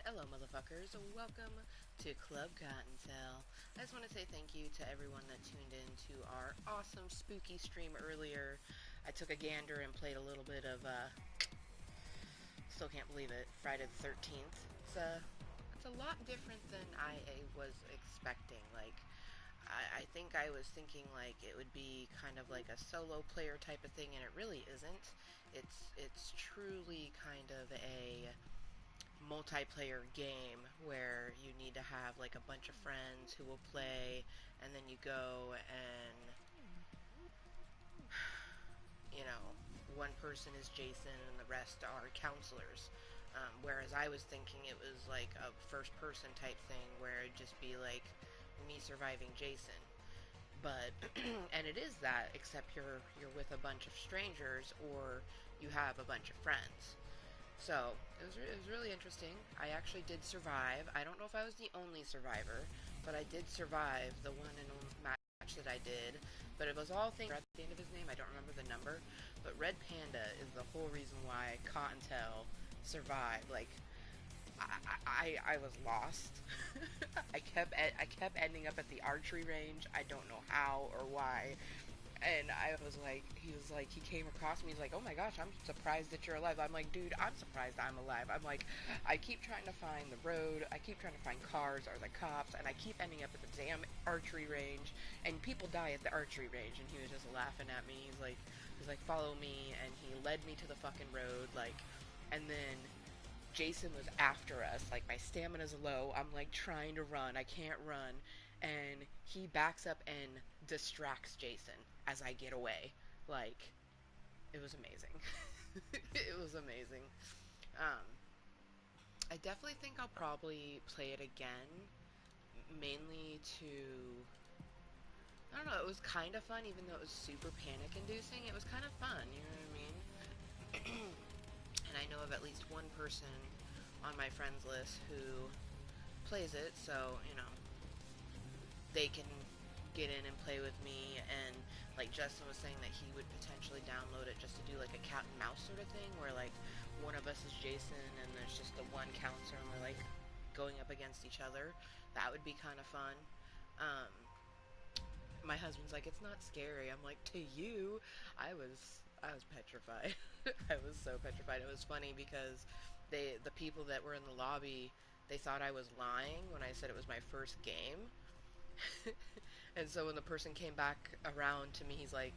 Hello, motherfuckers. Welcome to Klub Kottontale. I just want to say thank you to everyone that tuned in to our awesome spooky stream earlier. I took a gander and played a little bit of, still can't believe it, Friday the 13th. It's a lot different than I was expecting. I think I was thinking, like, it would be kind of like a solo player type of thing, and it really isn't. It's truly kind of a multiplayer game where you need to have like a bunch of friends who will play, and then you go and you know one person is Jason and the rest are counselors. Whereas I was thinking it was like a first person type thing where it'd just be like me surviving Jason. But and it is that, except you're with a bunch of strangers or you have a bunch of friends. So, it was really interesting. I actually did survive. I don't know if I was the only survivor, but I did survive the one and only match that I did. But it was all things at the end of his name. I don't remember the number. But Red Panda is the whole reason why Kottontale survived. Like, I was lost. I kept ending up at the archery range. I don't know how or why. And I was like, he came across me, he's like, oh my gosh, I'm surprised that you're alive. I'm like, dude, I'm surprised I'm alive. I'm like, I keep trying to find the road, I keep trying to find cars or the cops, and I keep ending up at the damn archery range, and people die at the archery range. And he was just laughing at me. He's like, follow me, and he led me to the fucking road, like, and then Jason was after us. Like, my stamina's low. I'm like trying to run. I can't run. And he backs up and distracts Jason as I get away. Like, it was amazing. It was amazing. Um, I definitely think I'll probably play it again. Mainly to. I don't know, it was kind of fun, even though it was super panic inducing. It was kind of fun, you know what I mean? And I know of at least one person on my friends list who plays it, so, they can get in and play with me. And, like, Justin was saying that he would potentially download it just to do, like, a cat and mouse sort of thing, where, like, one of us is Jason and there's just the one counselor and we're, like, going up against each other. That would be kind of fun. Um, my husband's like, it's not scary. I'm like, to you, I was petrified. I was so petrified. It was funny because the people that were in the lobby, they thought I was lying when I said it was my first game. And so when the person came back around to me, he's like,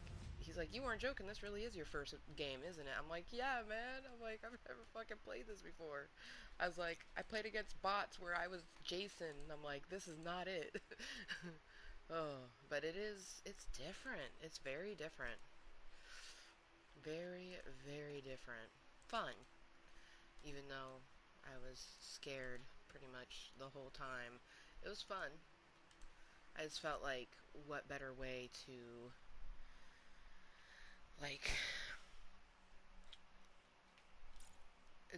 you weren't joking. This really is your first game, isn't it? I'm like, yeah, man. I'm like, I've never fucking played this before. I was like, I played against bots where I was Jason. I'm like, this is not it. Oh, but it's different. It's very different. Very, very different. Fun, even though I was scared pretty much the whole time. It was fun. I just felt like, what better way to, like,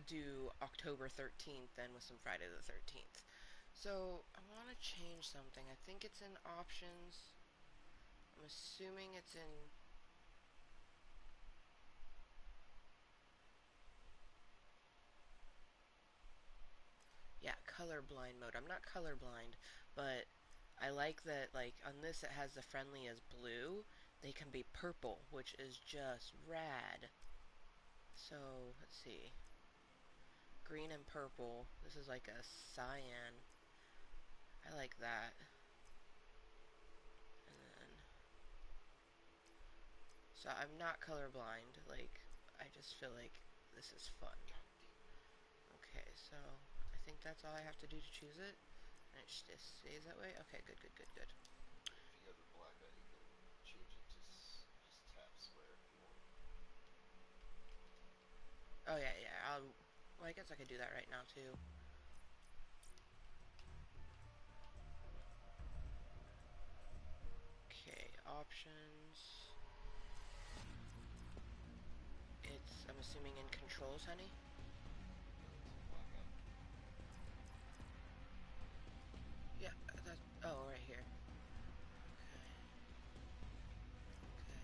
do October 13th than with some Friday the 13th. So, I want to change something. I think it's in options. I'm assuming it's in. Yeah, colorblind mode. I'm not colorblind, but I like that, like, on this it has the friendly as blue. They can be purple, which is just rad. So, let's see. Green and purple. This is like a cyan. I like that. And then, so I'm not colorblind. Like, I just feel like this is fun. Okay, so I think that's all I have to do to choose it. And it just stays that way. Okay, good, good, good, good. If you have the black eye, you can change it to just tap square if you want. Oh yeah, yeah. Well, I guess I could do that right now too. Okay, options. I'm assuming in controls, honey? It's black eye. Yeah, that's, oh, right here. Okay, okay.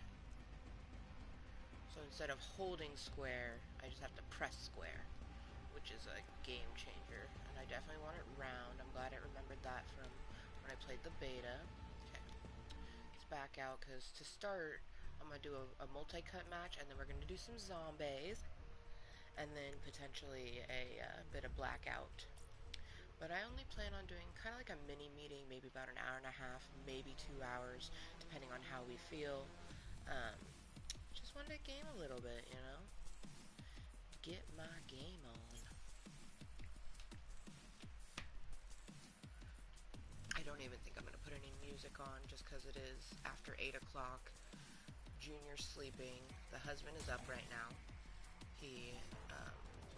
So instead of holding square, I just have to press square. which is a game changer, and I definitely want it round. I'm glad I remembered that from when I played the beta. Okay, let's back out, because to start, I'm going to do a multi-cut match, and then we're going to do some zombies, and then potentially a bit of blackout. But I only plan on doing kind of like a mini meeting, maybe about an hour and a half, maybe 2 hours, depending on how we feel. Just wanted to game a little bit, you know? Get my game on. I don't even think I'm going to put any music on, just because it is after 8 o'clock. Junior's sleeping. The husband is up right now. He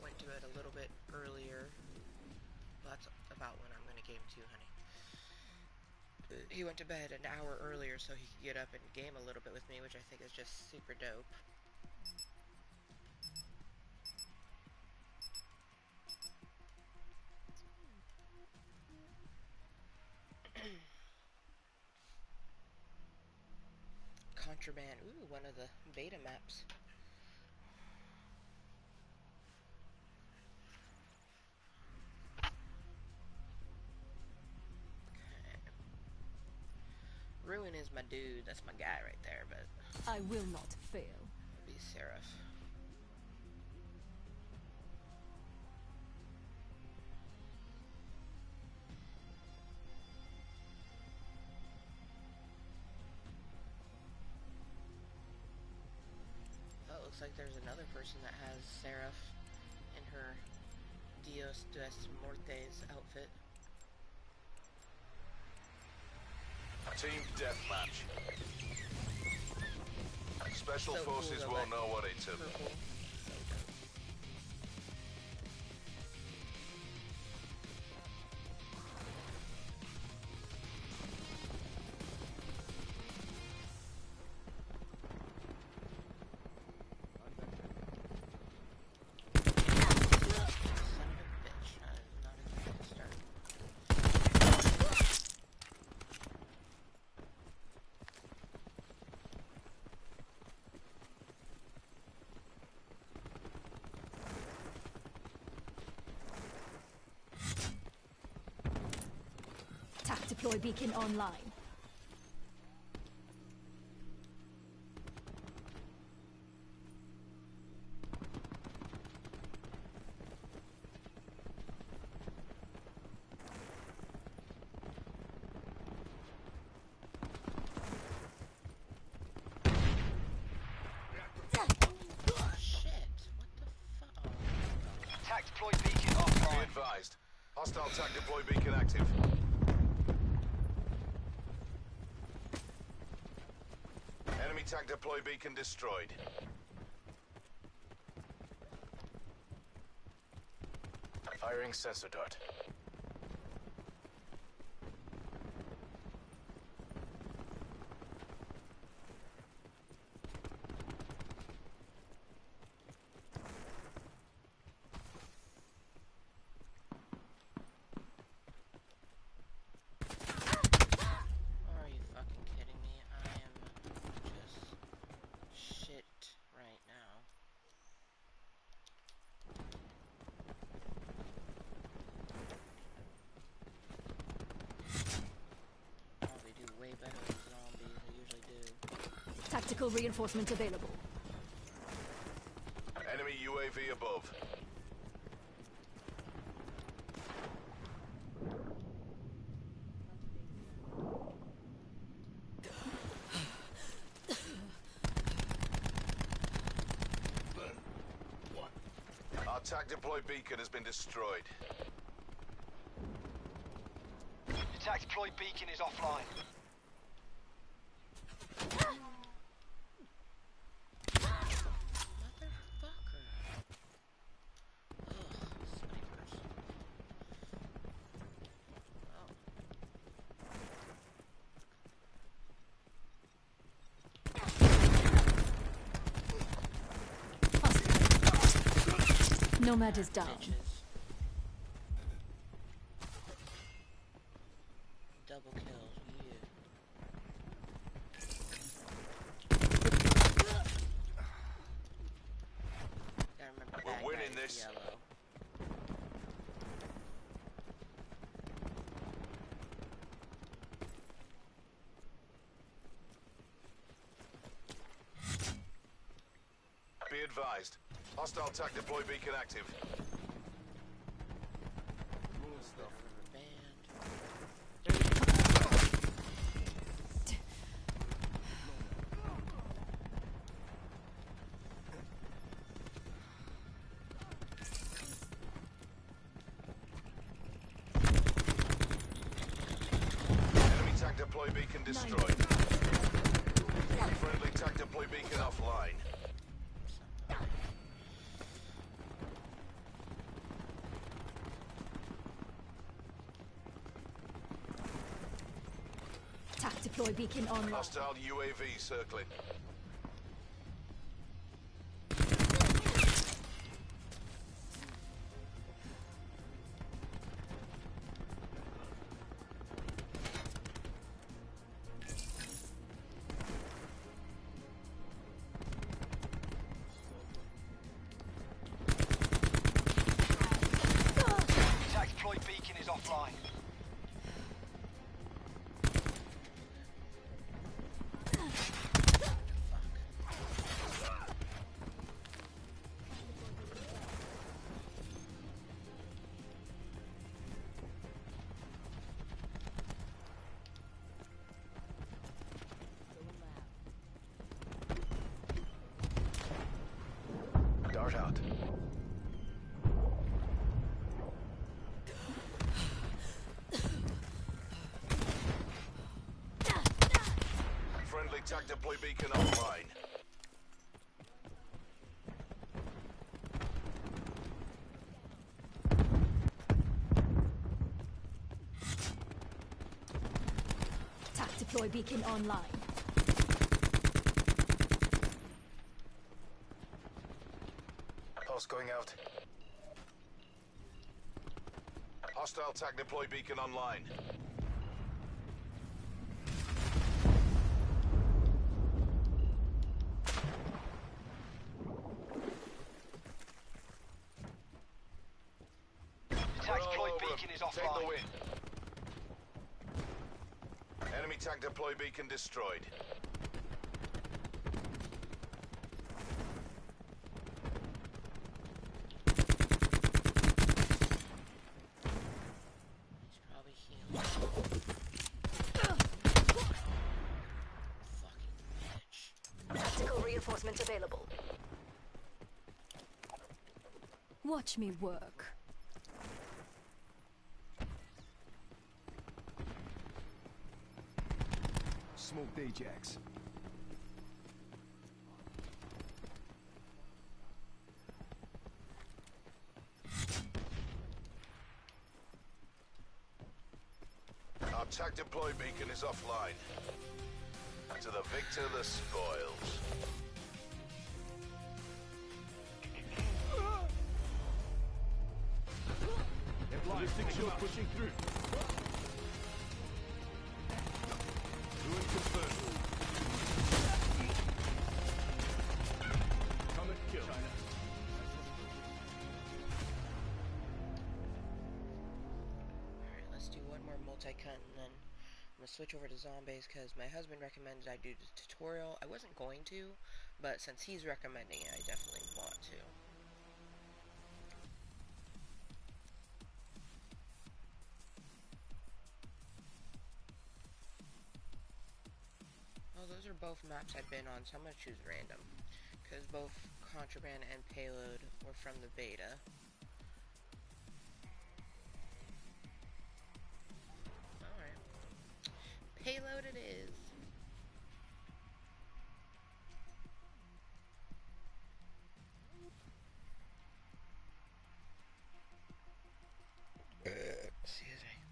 went to bed a little bit earlier. That's about when I'm going to game too, honey. He went to bed an hour earlier so he could get up and game a little bit with me, which I think is just super dope. Contraband. Ooh, one of the beta maps. Ruin is my dude. That's my guy right there, but I will not fail. It'll be Seraph. Oh, it looks like there's another person that has Seraph in her Dios de Muertes outfit. Team deathmatch. Special So forces cool, won't know what it took. Purple. So dope. TAC deploy beacon online. TAC deploy beacon offline. Be advised. Hostile TAC deploy beacon active. Enemy TAC deploy beacon destroyed. Firing sensor dart. Are you fucking kidding me? I am just shit right now. Probably do way better than zombies. I usually do. Tactical reinforcement available. Enemy UAV above. Our TAC deploy beacon has been destroyed. Your TAC deploy beacon is offline. Motherfucker. Ugh, snipers. Oh. Nomad is down. Bitches. Double kills, yeah. Gotta remember We're that winning guy is this. yellow. advised. Hostile TAC deploy beacon active. Enemy TAC deploy beacon destroyed. Friendly TAC deploy beacon offline. TAC deploy beacon online. Hostile UAV circling. Attack deployed beacon is offline. Dart out. Friendly TAC deploy beacon offline. TAC deploy beacon online. Pulse going out. Hostile TAC deploy beacon online. Attack We're all deployed over 'em. beacon is Take the offline. win. Enemy TAC deploy beacon destroyed. He's probably healing. Fucking bitch. Tactical reinforcements available. Watch me work. Smoked Ajax. Our TAC deploy beacon is offline. To the victor, the spoils. Ballistic shield pushing through. Ruin confirmed. Come and kill. Alright, let's do one more multi-cut and then I'm gonna switch over to zombies because my husband recommended I do the tutorial. I wasn't going to, but since he's recommending it, I definitely want to. Well, those are both maps I've been on, so I'm gonna choose random because both Contraband and Payload were from the beta. Alright. Payload it is. Excuse me.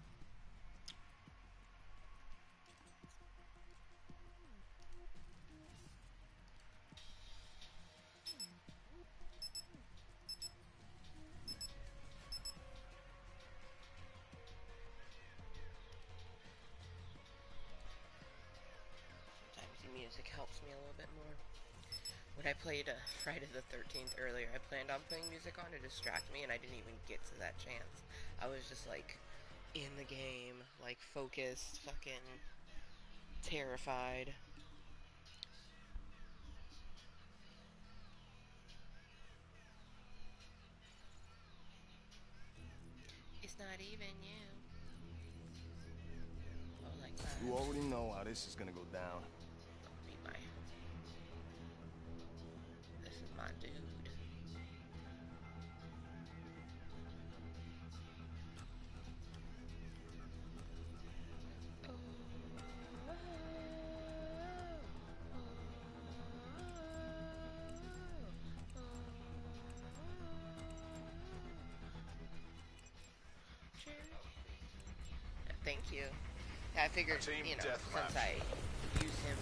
Sometimes the music helps me a little bit more. When I played Friday the 13th earlier, I planned on playing music on to distract me, and I didn't even get to that chance. I was just like in the game, like focused, fucking terrified. not even you. Oh, like that. You already know how this is gonna go down. Be my. This is my dude. Thank you. Yeah, I figured, Team you know, deathmatch. since I use him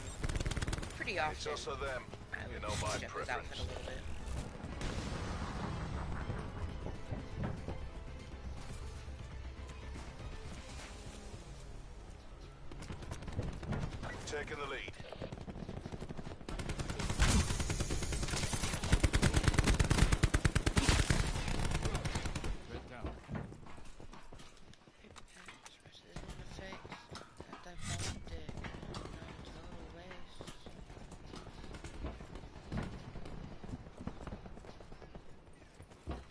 pretty often, It's also them. I would You know my change up his outfit preference. a little bit. Taking the lead. Red down. Paper package, press it in the face. Got that funny dick. Not a total waste.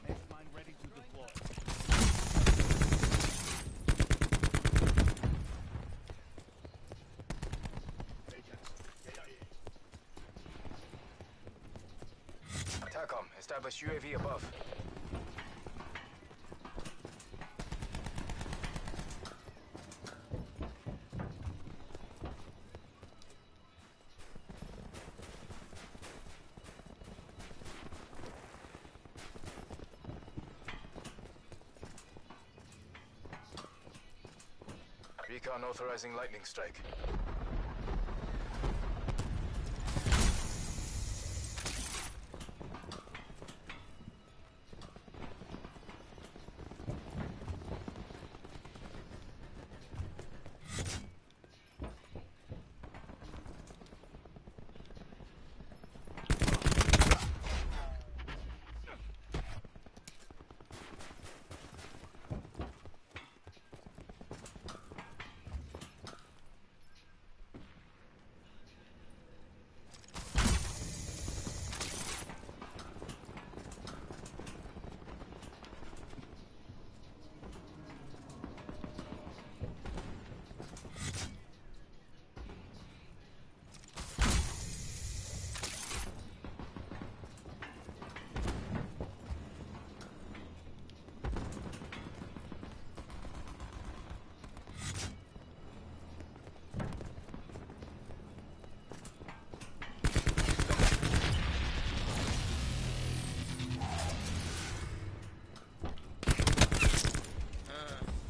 Next line ready to deploy. TACOM, establish UAV above. Recon authorizing lightning strike.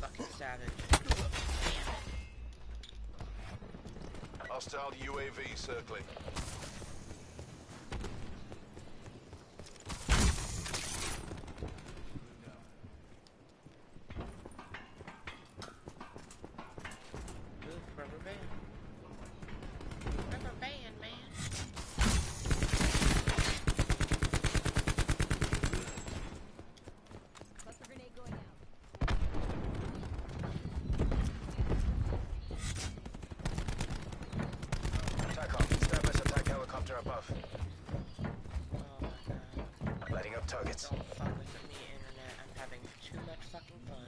Fucking savage. Hostile UAV circling. Ooh, rubber band. Rubber band, man. Cluster grenade going out. TACOM, establish attack helicopter above. Oh my god. Lighting up targets. Don't fuck with me, internet. I'm having too much fucking fun.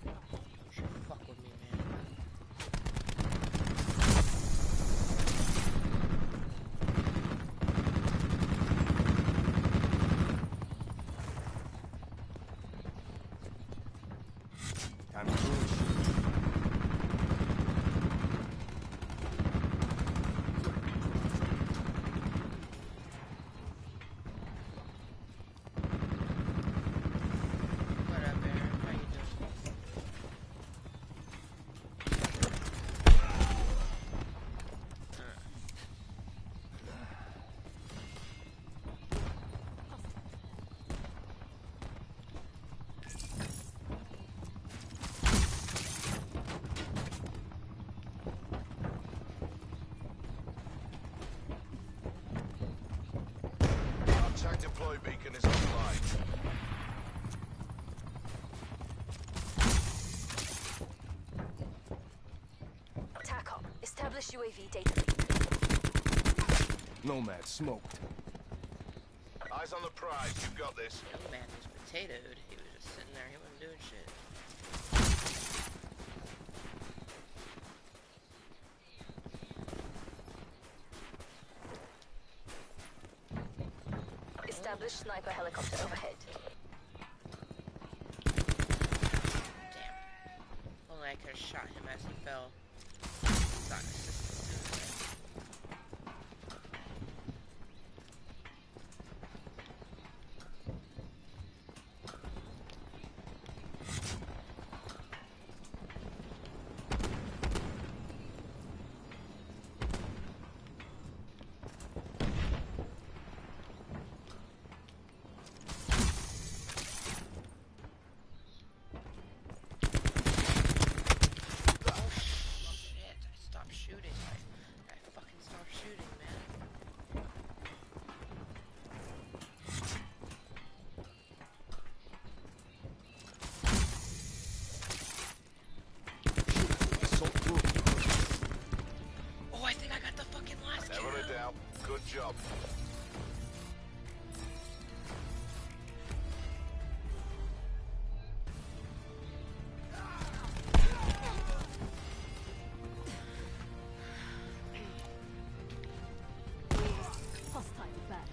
Don't you fuck with me, man. Time to push. What up, Aaron? How you doing? Attack deploy beacon is offline. TACOM, establish UAV data link. Nomad smoked. Eyes on the prize. You've got this. Young man was potatoed. He was just sitting there. He wasn't doing shit. Establish sniper helicopter overhead. Damn. Only I could have shot him as he fell. Sucks. Good job. Hostile back.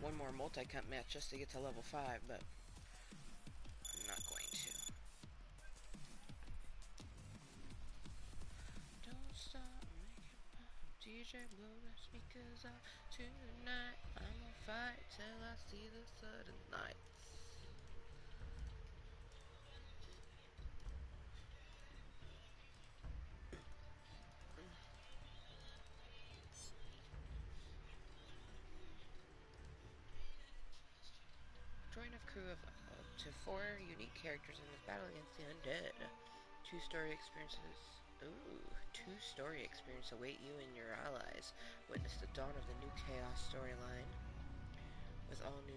One more multi-cut match just to get to level 5, but I'm not going to. Don't stop making pop, DJ blow the speakers out tonight. I'm gonna fight till I see the sudden lights. Join a crew of up to 4 unique characters in this battle against the undead. 2 story experiences. Ooh, 2 story experiences await you and your allies. Witness the dawn of the new chaos storyline with all new.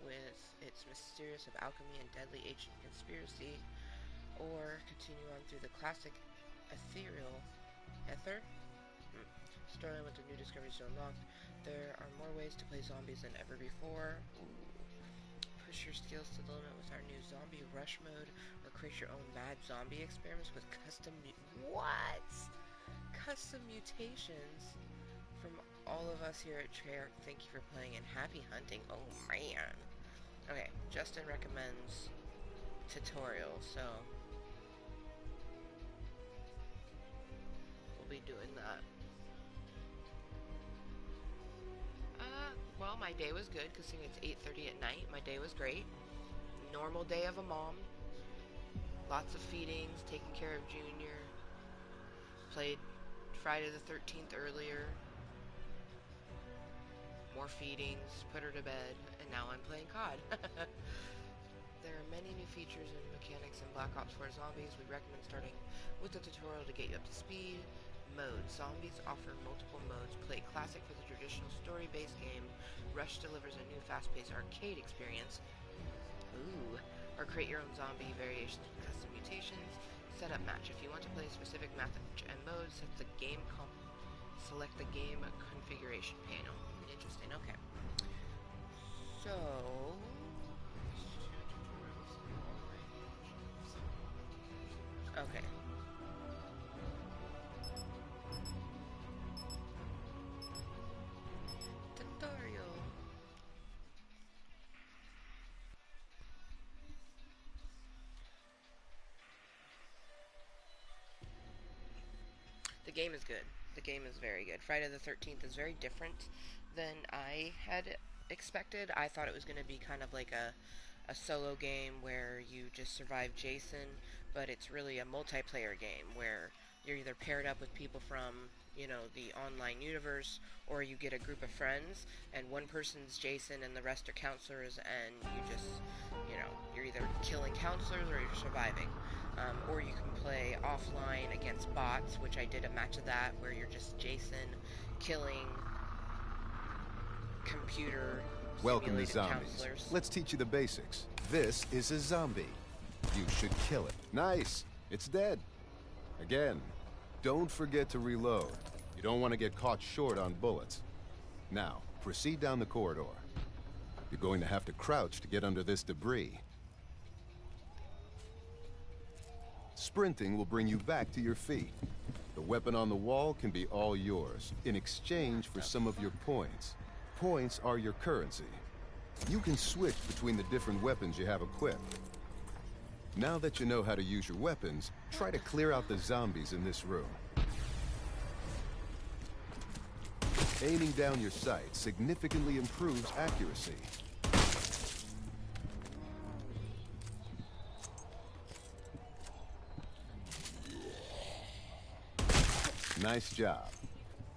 With its mysterious of alchemy and deadly ancient conspiracy, or continue on through the classic ethereal storyline with the new discoveries to unlock. There are more ways to play zombies than ever before. Ooh. Push your skills to the limit with our new zombie rush mode, or create your own mad zombie experiments with custom mutations from all of us here at Treyarch. Thank you for playing and happy hunting. Oh man. Okay, Justin recommends tutorial, so we'll be doing that. Well, my day was good, because it's 8:30 at night. My day was great. Normal day of a mom. Lots of feedings, taking care of Junior. Played Friday the 13th earlier. More feedings, put her to bed, and now I'm playing COD. There are many new features and mechanics in Black Ops 4 Zombies. We recommend starting with the tutorial to get you up to speed. Mode. Zombies offer multiple modes. Play classic for the traditional story-based game. Rush delivers a new fast-paced arcade experience. Ooh. Or create your own zombie variations with custom mutations. Setup match. If you want to play a specific match and mode, select the game configuration panel. Interesting. Okay. So. Okay. Tutorial. The game is good. The game is very good. Friday the 13th is very different than I had expected. I thought it was going to be kind of like a solo game where you just survive Jason, but it's really a multiplayer game where you're either paired up with people from, you know, the online universe, or you get a group of friends, and one person's Jason and the rest are counselors, and you just, you know, you're either killing counselors or you're surviving. Or you can play offline against bots, which I did a match of that, where you're just Jason killing computer Welcome to simulated Zombies. counselors. Let's teach you the basics. This is a zombie. You should kill it. Nice. It's dead. Again, don't forget to reload. You don't want to get caught short on bullets. Now, proceed down the corridor. You're going to have to crouch to get under this debris. Sprinting will bring you back to your feet. The weapon on the wall can be all yours, in exchange for some of your points. Points are your currency. You can switch between the different weapons you have equipped. Now that you know how to use your weapons, try to clear out the zombies in this room. Aiming down your sight significantly improves accuracy. Nice job.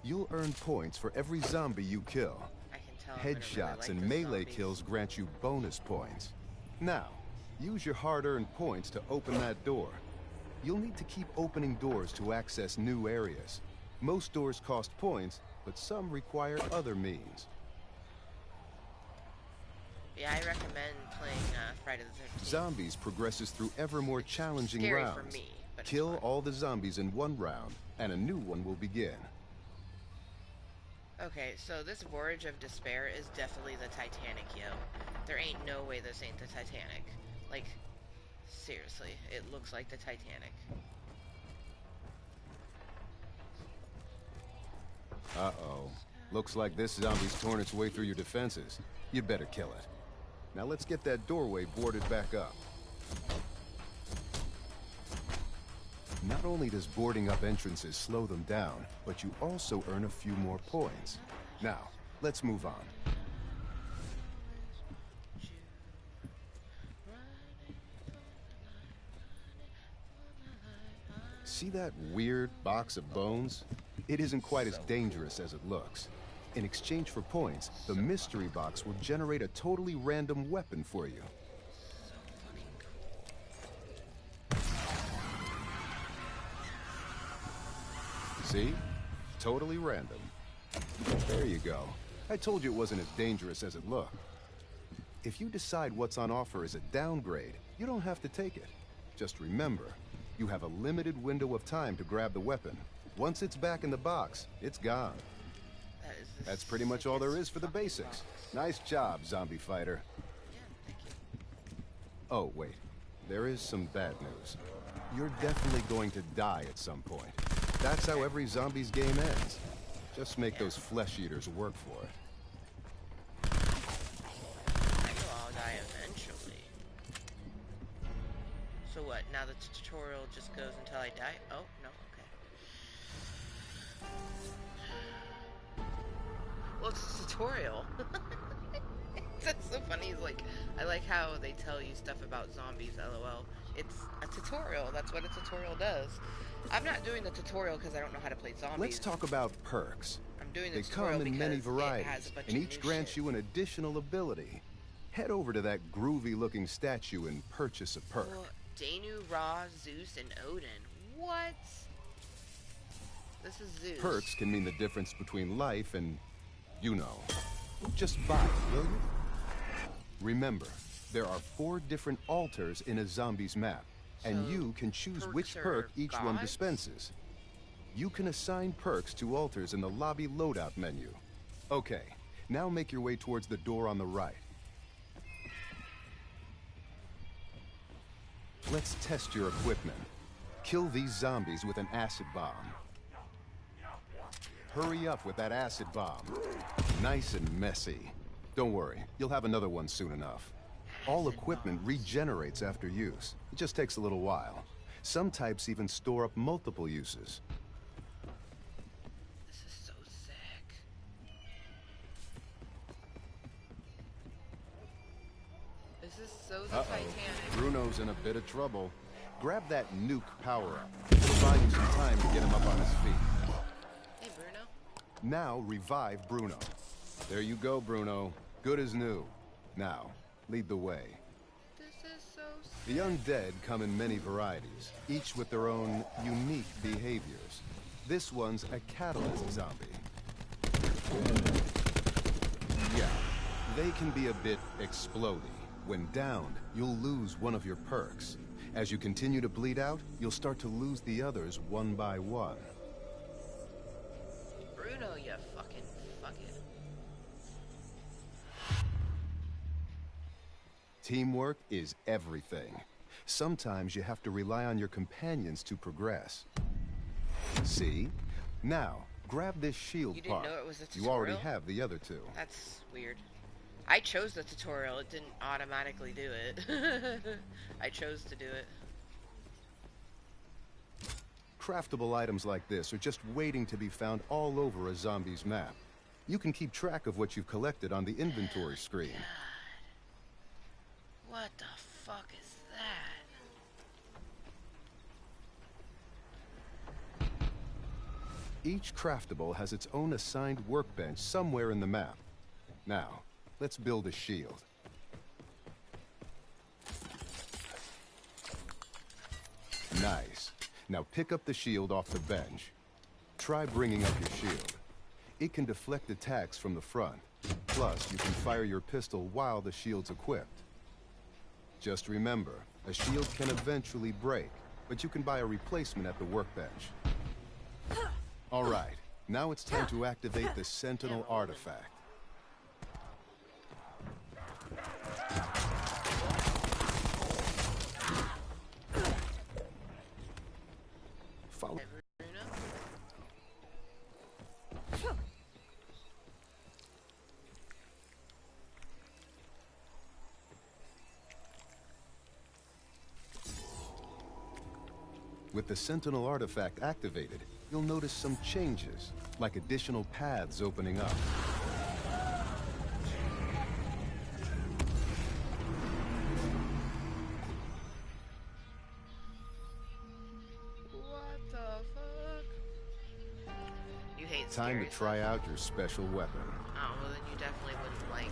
You'll earn points for every zombie you kill. I can tell I'm gonna really Headshots like and the melee zombies. kills grant you bonus points. Now, use your hard-earned points to open that door. You'll need to keep opening doors to access new areas. Most doors cost points, but some require other means. Yeah, I recommend playing Friday the 13th. Zombies progresses through ever more challenging Scary rounds. for me, but it's Kill fun. all the zombies in one round, and a new one will begin. Okay, so this Voyage of Despair is definitely the Titanic, yo. There ain't no way this ain't the Titanic. Like, seriously, it looks like the Titanic. Uh-oh. Looks like this zombie's torn its way through your defenses. You'd better kill it. Now let's get that doorway boarded back up. Not only does boarding up entrances slow them down, but you also earn a few more points. Now, let's move on. See that weird box of bones? It isn't quite as dangerous as it looks. In exchange for points, the mystery box will generate a totally random weapon for you. See? Totally random. There you go. I told you it wasn't as dangerous as it looked. If you decide what's on offer is a downgrade, you don't have to take it. Just remember, you have a limited window of time to grab the weapon. Once it's back in the box, it's gone. That is the That's pretty much all there sickest is for the fucking basics. box. Nice job, zombie fighter. Yeah, thank you. Oh, wait. There is some bad news. You're definitely going to die at some point. That's how every zombie's game ends. Just make those flesh eaters work for it. I know I'll die eventually. So what, now the tutorial just goes until I die? Oh, no, okay. Well, it's a tutorial. That's so funny. It's like, I like how they tell you stuff about zombies, lol. It's a tutorial. That's what a tutorial does. I'm not doing the tutorial because I don't know how to play zombies. Let's talk about perks. I'm doing the They tutorial come in because many it has varieties, a bunch and of each new grants shit. you an additional ability. Head over to that groovy-looking statue and purchase a perk. Well, Danu, Ra, Zeus, and Odin. What? This is Zeus. Perks can mean the difference between life and, you know. Just buy it, will you? Remember, there are 4 different altars in a zombie's map, and So, you can choose which perks perk are each one gods? dispenses. You can assign perks to altars in the lobby loadout menu. Okay, now make your way towards the door on the right. Let's test your equipment. Kill these zombies with an acid bomb. Hurry up with that acid bomb. Nice and messy. Don't worry, you'll have another one soon enough. All equipment regenerates after use. It just takes a little while. Some types even store up multiple uses. This is so sick. This is so the Titanic. Bruno's in a bit of trouble. Grab that nuke power-up. It'll buy you some time to get him up on his feet. Hey, Bruno. Now revive Bruno. There you go, Bruno. Good as new. Now, lead the way. This is so sick. The undead come in many varieties, each with their own unique behaviors. This one's a catalyst zombie. Yeah, they can be a bit explodey. When downed, you'll lose one of your perks. As you continue to bleed out, you'll start to lose the others one by one. Bruno, you fucking fuckhead. Teamwork is everything. Sometimes you have to rely on your companions to progress. See? Now, grab this shield You didn't part. know it was a You already tutorial? have the other two. That's weird. I chose the tutorial, it didn't automatically do it. I chose to do it. Craftable items like this are just waiting to be found all over a zombie's map. You can keep track of what you've collected on the inventory screen. God. What the fuck is that? Each craftable has its own assigned workbench somewhere in the map. Now, let's build a shield. Nice. Now pick up the shield off the bench. Try bringing up your shield. It can deflect attacks from the front. Plus, you can fire your pistol while the shield's equipped. Just remember, a shield can eventually break, but you can buy a replacement at the workbench. All right, now it's time to activate the Sentinel artifact. Follow. With the Sentinel artifact activated, you'll notice some changes, like additional paths opening up. What the fuck? You hate Time scary to try stuff? out your special weapon. Oh, well then you definitely wouldn't like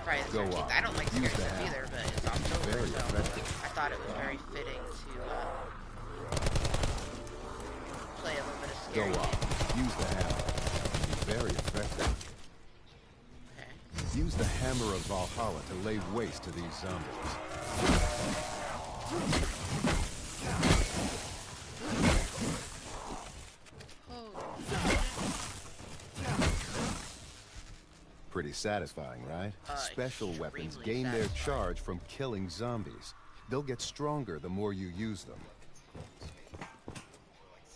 Friday the Go 13th. on. I don't like scary Use the stuff hammer. either, but it's October, Very so effective. I thought it was very fitting to play a little bit of Go scary. on. Use the hammer. Very effective. Okay. Use the hammer of Valhalla to lay waste to these zombies. Pretty satisfying, right? Special weapons Extremely gain their satisfying. charge from killing zombies. They'll get stronger the more you use them.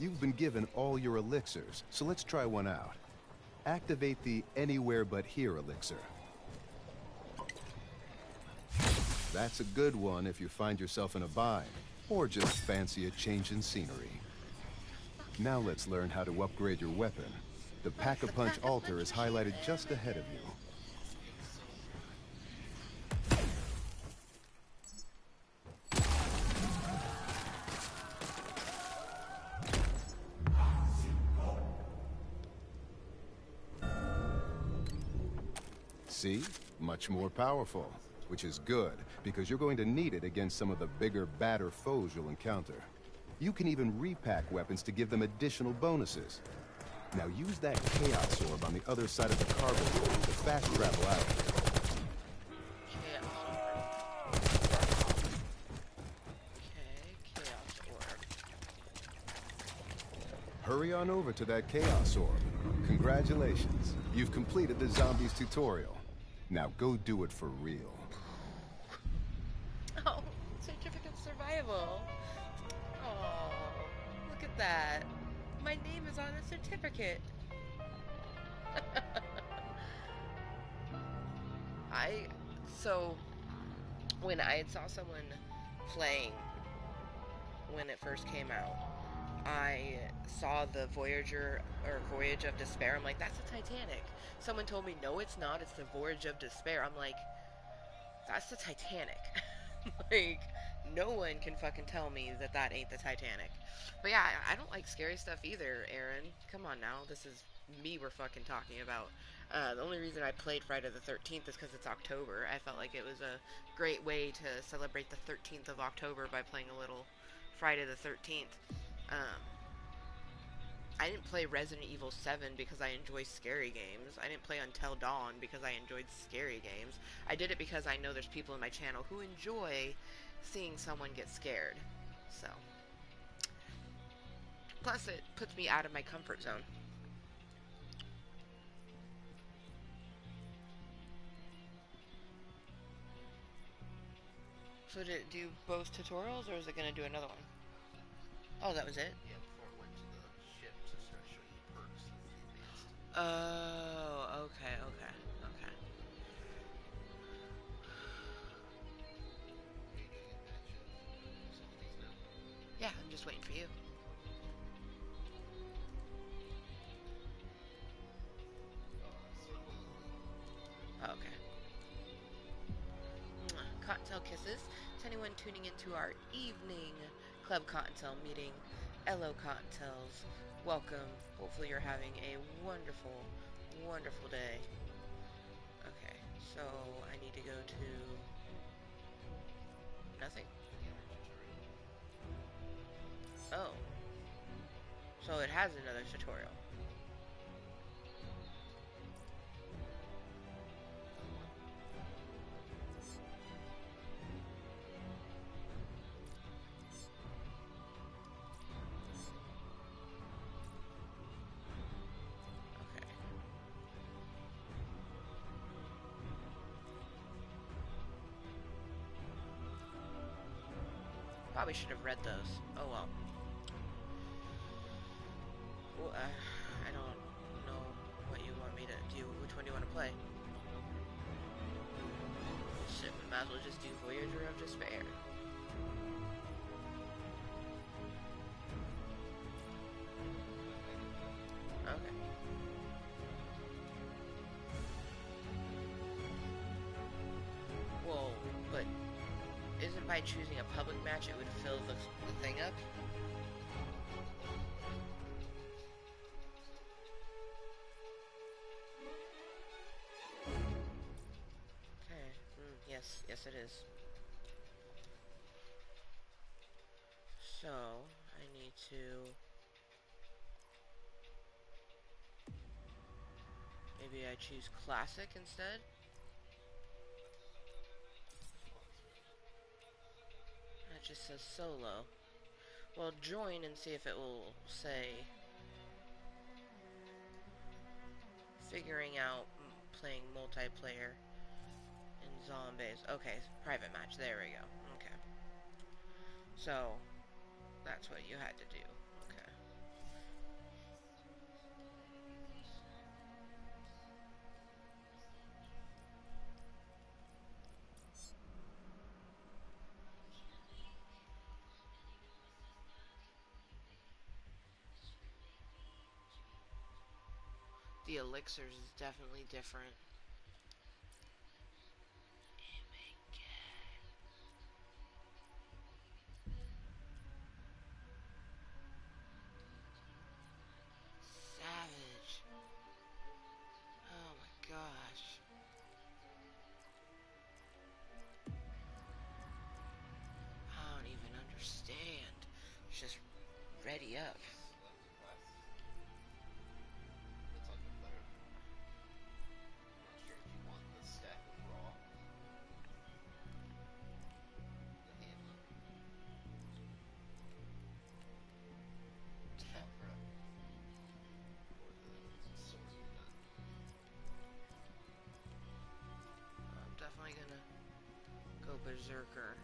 You've been given all your elixirs, so let's try one out. Activate the Anywhere But Here elixir. That's a good one if you find yourself in a bind, or just fancy a change in scenery. Now let's learn how to upgrade your weapon. The Pack-a-Punch altar is highlighted just ahead of you. See? Much more powerful. Which is good, because you're going to need it against some of the bigger, badder foes you'll encounter. You can even repack weapons to give them additional bonuses. Now use that Chaos Orb on the other side of the cargo hold to fast travel out. Chaos Orb. Okay, Chaos Orb. Hurry on over to that Chaos Orb. Congratulations. You've completed the zombies tutorial. Now go do it for real. Oh, certificate survival. Oh, look at that. My name is on a certificate. So when I saw someone playing when it first came out, I saw the Voyager or Voyage of Despair. I'm like, that's the Titanic. Someone told me, no, it's not. It's the Voyage of Despair. I'm like, that's the Titanic. Like, no one can fucking tell me that that ain't the Titanic. But yeah, I don't like scary stuff either, Aaron. Come on now. This is me we're fucking talking about. The only reason I played Friday the 13th is because it's October. I felt like it was a great way to celebrate the 13th of October by playing a little Friday the 13th. I didn't play Resident Evil 7 because I enjoy scary games. I didn't play Until Dawn because I enjoyed scary games. I did it because I know there's people in my channel who enjoy seeing someone get scared. So, plus it puts me out of my comfort zone. So did it do both tutorials, or is it going to do another one? Oh, that was it? Yeah, before it went to the ship to start showing you perks of the advanced. Oh, okay, okay, okay. Are you doing a match of some of these now? Yeah, I'm just waiting for you. Okay. Kottontale kisses to anyone tuning into our evening Klub Kottontale meeting. Ello Kottontales, welcome. Hopefully you're having a wonderful, wonderful day. Okay, so I need to go to nothing. Oh, so it has another tutorial. Probably should have read those. Oh well. Well, I don't know what you want me to do. Which one do you want to play? Shit, we might as well just do Voyager of Despair. Okay. Well, but isn't by choosing a public match it would fill the thing up? Okay. Yes, yes it is. So, I need to... Maybe I choose Classic instead? That just says solo. Well, join and see if it will say figuring out playing multiplayer in zombies. Okay, private match. There we go. Okay. So, that's what you had to do. Okay. The elixirs is definitely different. Savage. Oh my gosh. I don't even understand. It's just ready up. It's like a better. I'm not sure if you want the stack of raw. The hammer. Chakra. Or the sword gun. I'm definitely gonna go berserker.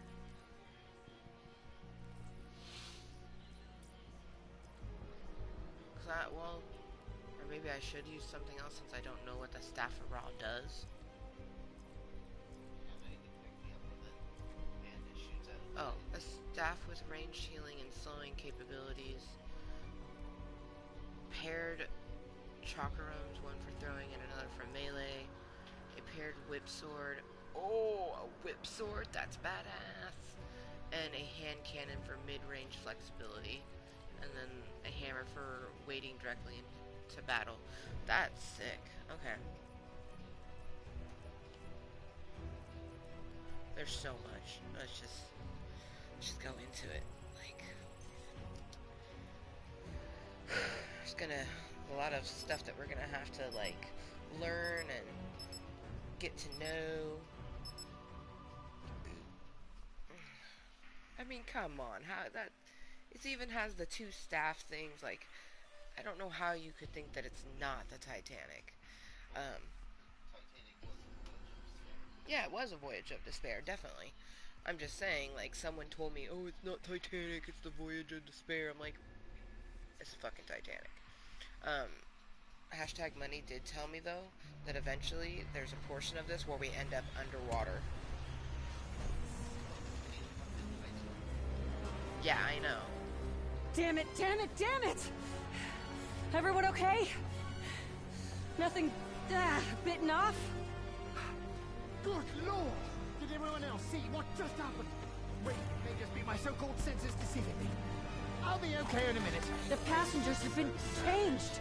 Well, or maybe I should use something else since I don't know what the Staff of Ra does. Oh, a staff with ranged healing and slowing capabilities. Paired chakrams, one for throwing and another for melee. A paired whip sword. Oh, a whip sword, that's badass. And a hand cannon for mid-range flexibility. And then a hammer for wading directly into battle. That's sick. Okay. There's so much. Let's just go into it. Like, there's a lot of stuff that we're gonna have to like learn and get to know. mean, come on. How that... It even has the two staff things. Like, I don't know how you could think that it's not the Titanic. Titanic was a voyage of despair. Yeah, it was a voyage of despair, definitely. I'm just saying, like, someone told me, oh, it's not Titanic, it's the voyage of despair. I'm like, it's the fucking Titanic. Hashtag Money did tell me, though, that eventually there's a portion of this where we end up underwater. Yeah, I know. Damn it, damn it, damn it! Everyone okay? Nothing bitten off? Good Lord! Did everyone else see what just happened? Wait, it may just be my so-called senses deceiving me. I'll be okay in a minute. The passengers have been changed!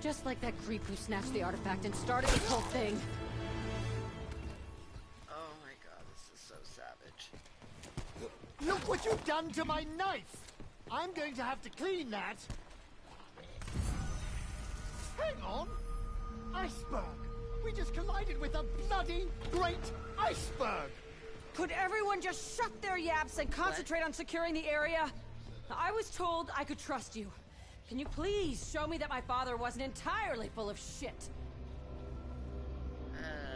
Just like that creep who snatched the artifact and started this whole thing. Oh my god, this is so savage. Look what you've done to my knife! I'm going to have to clean that. Hang on! Iceberg! We just collided with a bloody great iceberg! Could everyone just shut their yaps and concentrate on securing the area? I was told I could trust you. Can you please show me that my father wasn't entirely full of shit?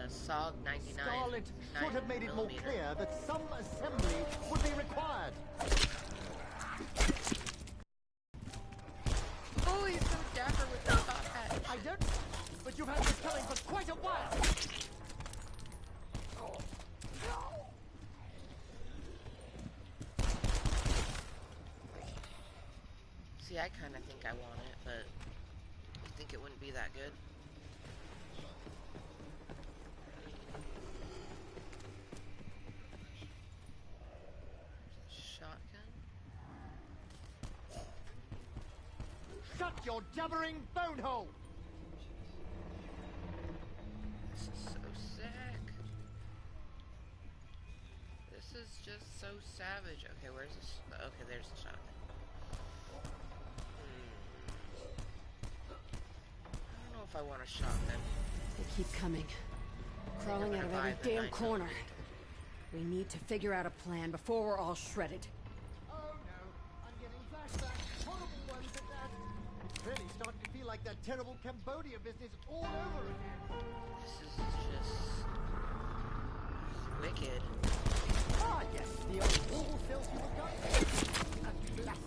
SOG 99. Scarlet should have made it more clear that some assembly would be required. Oh, he's so dapper with the top hat. I don't... But you've had this coming for quite a while. See, I kind of think I want it, but you think it wouldn't be that good? Shotgun? Shut your jabbering bone hole! This is so sick. This is just so savage. Okay, where's this? Okay, there's the shotgun. I don't know if I want a shotgun. They keep coming. Crawling out of every damn corner. We need to figure out a plan before we're all shredded. Oh no, I'm getting flashbacks. Horrible ones at that. It's really starting to feel like that terrible Cambodia business all over again. This is just wicked. Ah, yes, the old wall filth you have got. A classic.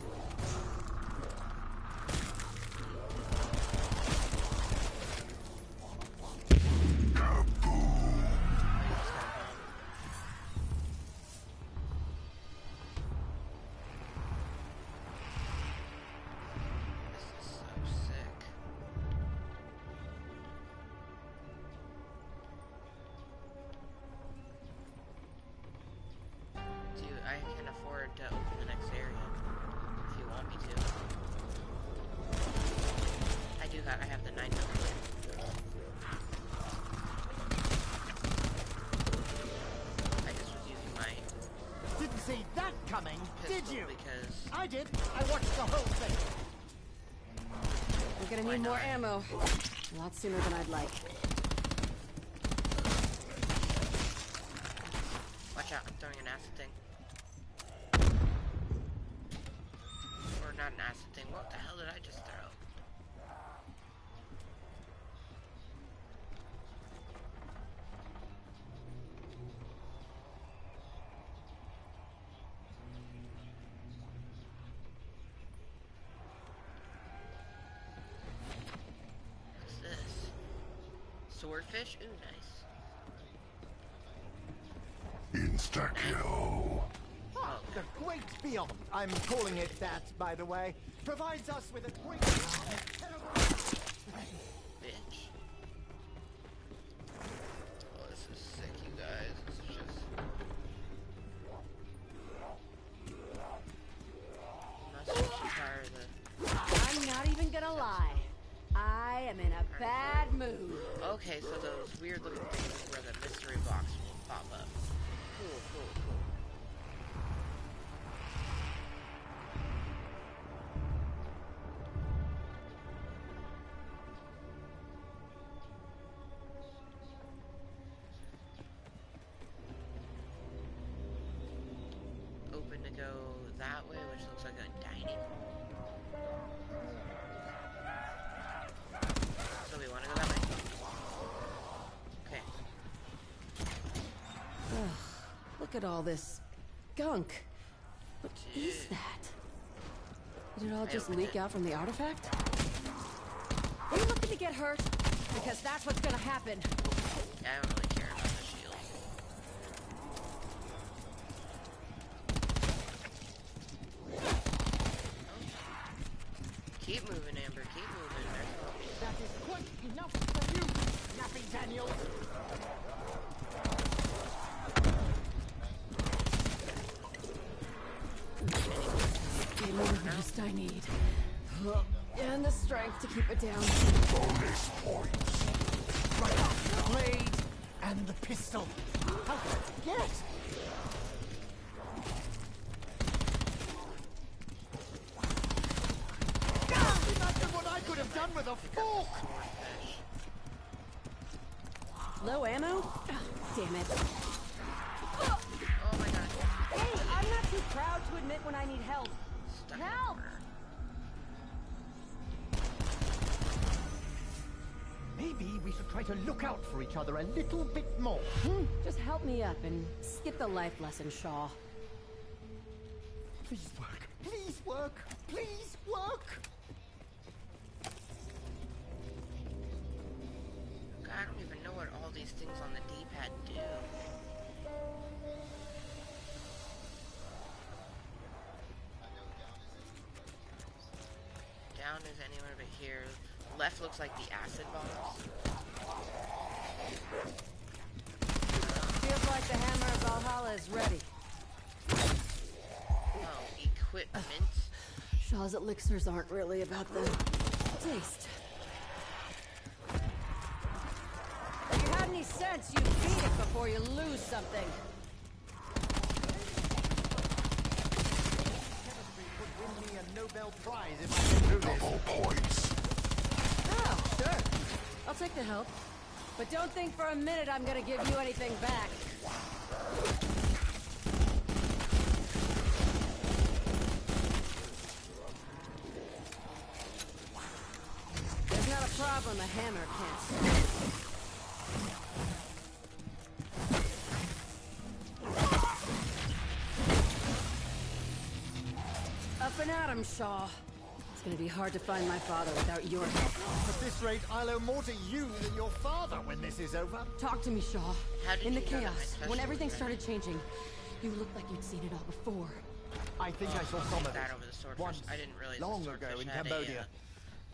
I can afford to open the next area if you want me to. I have the 9mm. I just was using my Didn't see that coming, did pistol you? because I did. I watched the whole thing. We're gonna need more ammo. A lot sooner than I'd like. watch out, I'm throwing an acid thing. Or not an acid thing. What the hell did I just throw? What's this? Swordfish? Ooh, nice. Insta-kill. Ah, the Great Beyond, I'm calling it that, by the way, provides us with a great Bitch. Oh, this is sick, you guys. This is just... I'm not so tired of the... I'm not even gonna lie. I am in a bad mood. Okay, so those weird looking things where the mystery box will pop up. Cool, cool, cool. Open to go that way, which looks like a dining hall. So we want to go that way. Okay. Ugh, look at all this gunk. What is that? Did it all just leak out from the artifact? Are you looking to get hurt? Because that's what's gonna happen. Yeah, I don't really care about the shield. Keep moving, Amber. Keep moving. That is quite enough for you, Nappy Daniel. Give me the boost I need. And the strength to keep it down. Bonus points. Right up the blade and the pistol. How could I forget? Imagine what I could have done with a fork. Low ammo? Oh, damn it. Oh my god. Hey, I'm not too proud to admit when I need help. Help! Maybe we should try to look out for each other a little bit more. Just help me up and skip the life lesson, Shaw. Please work. Please work. Please work. God, I don't even know what all these things on the D-pad do. Down is anywhere but here. Left looks like the acid bombs. Feels like the hammer of Valhalla is ready. Oh, equipment. Shaw's elixirs aren't really about the taste. If you had any sense, you'd beat it before you lose something. Chemistry could win me a Nobel Prize if I can do this. Double points. Oh, sure. I'll take the help. But don't think for a minute I'm gonna give you anything back. There's not a problem a hammer can't solve. Up and at 'em, Shaw. It's gonna be hard to find my father without your help. At this rate, I'll owe more to you than your father when this is over. Talk to me, Shaw. How did In the you know that my chaos, special when everything was started changing, you looked like you'd seen it all before. I think I saw some of that it over the swordfish. once, I didn't realize the long swordfish ago in had a, Cambodia.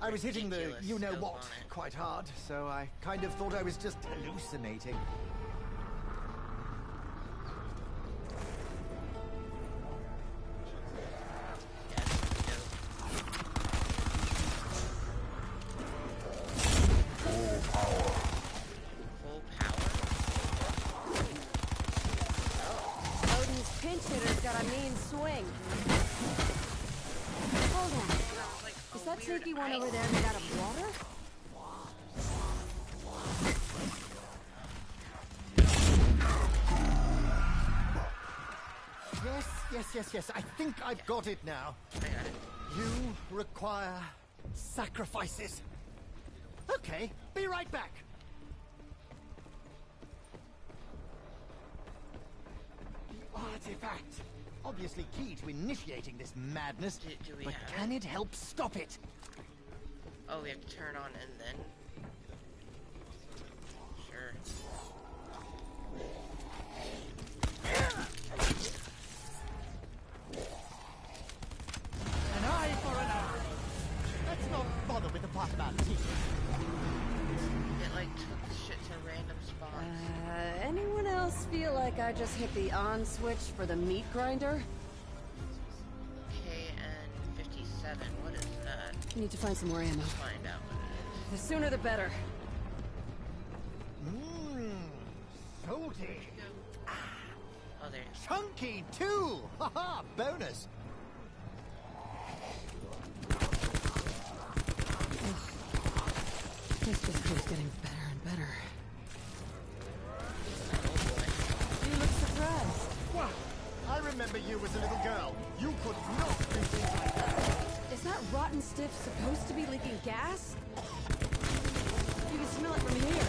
I was hitting the ridiculous you-know-what scope on it. quite hard, so I kind of thought I was just hallucinating. Full power? Odin's pinch hitter's got a mean swing. Hold on. Like Is a that weird sneaky one ice. over there made out of water? Yes. I think I've got it now. I got it. You require sacrifices. Okay, be right back. The artifact. Obviously key to initiating this madness. Do we but have can it? it help stop it? Oh, we have to turn on and then? Sure. An eye for an eye. Let's not bother with the part about teeth. It like took shit to random spots. Anyone else feel like I just hit the on switch for the meat grinder? KN57, what is that? Need to find some more ammo. Let's find out what it The sooner the better. Salty. is. Oh, there it is. Chunky too! Haha, bonus. This just keeps getting better and better. Oh boy. You look surprised. Well, I remember remember you as a little girl. You could not do things like that. Is that rotten stiff supposed to be leaking gas? You can smell it from here.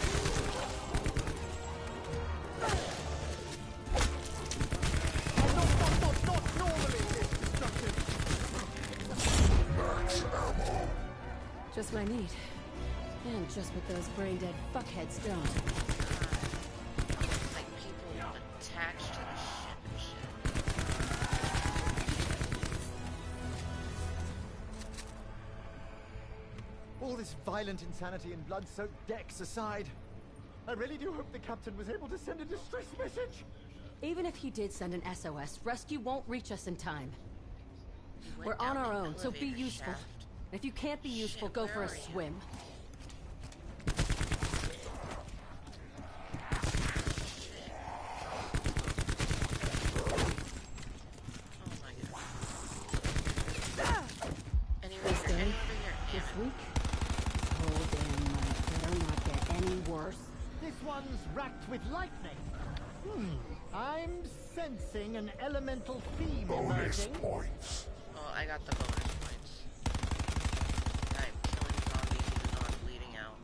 Not normally this destructive. Max ammo. Just what I need. And just what those brain-dead fuckheads don't. Like people attached to the ship and shit. All this violent insanity and blood-soaked decks aside, I really do hope the captain was able to send a distress message. Even if he did send an SOS, rescue won't reach us in time. He We're went on down our the own, so be elevator useful. shaft. And if you can't be useful, Shit, go where for a are you? swim. Oh my god. Anyway, This you're day, heading over here. this Damn it. week, this whole damn night better not get any worse. This one's racked with lightning. I'm sensing an elemental theme Bonus emerging. points. Oh, I got the bonus points. I'm killing zombies even though I'm bleeding out.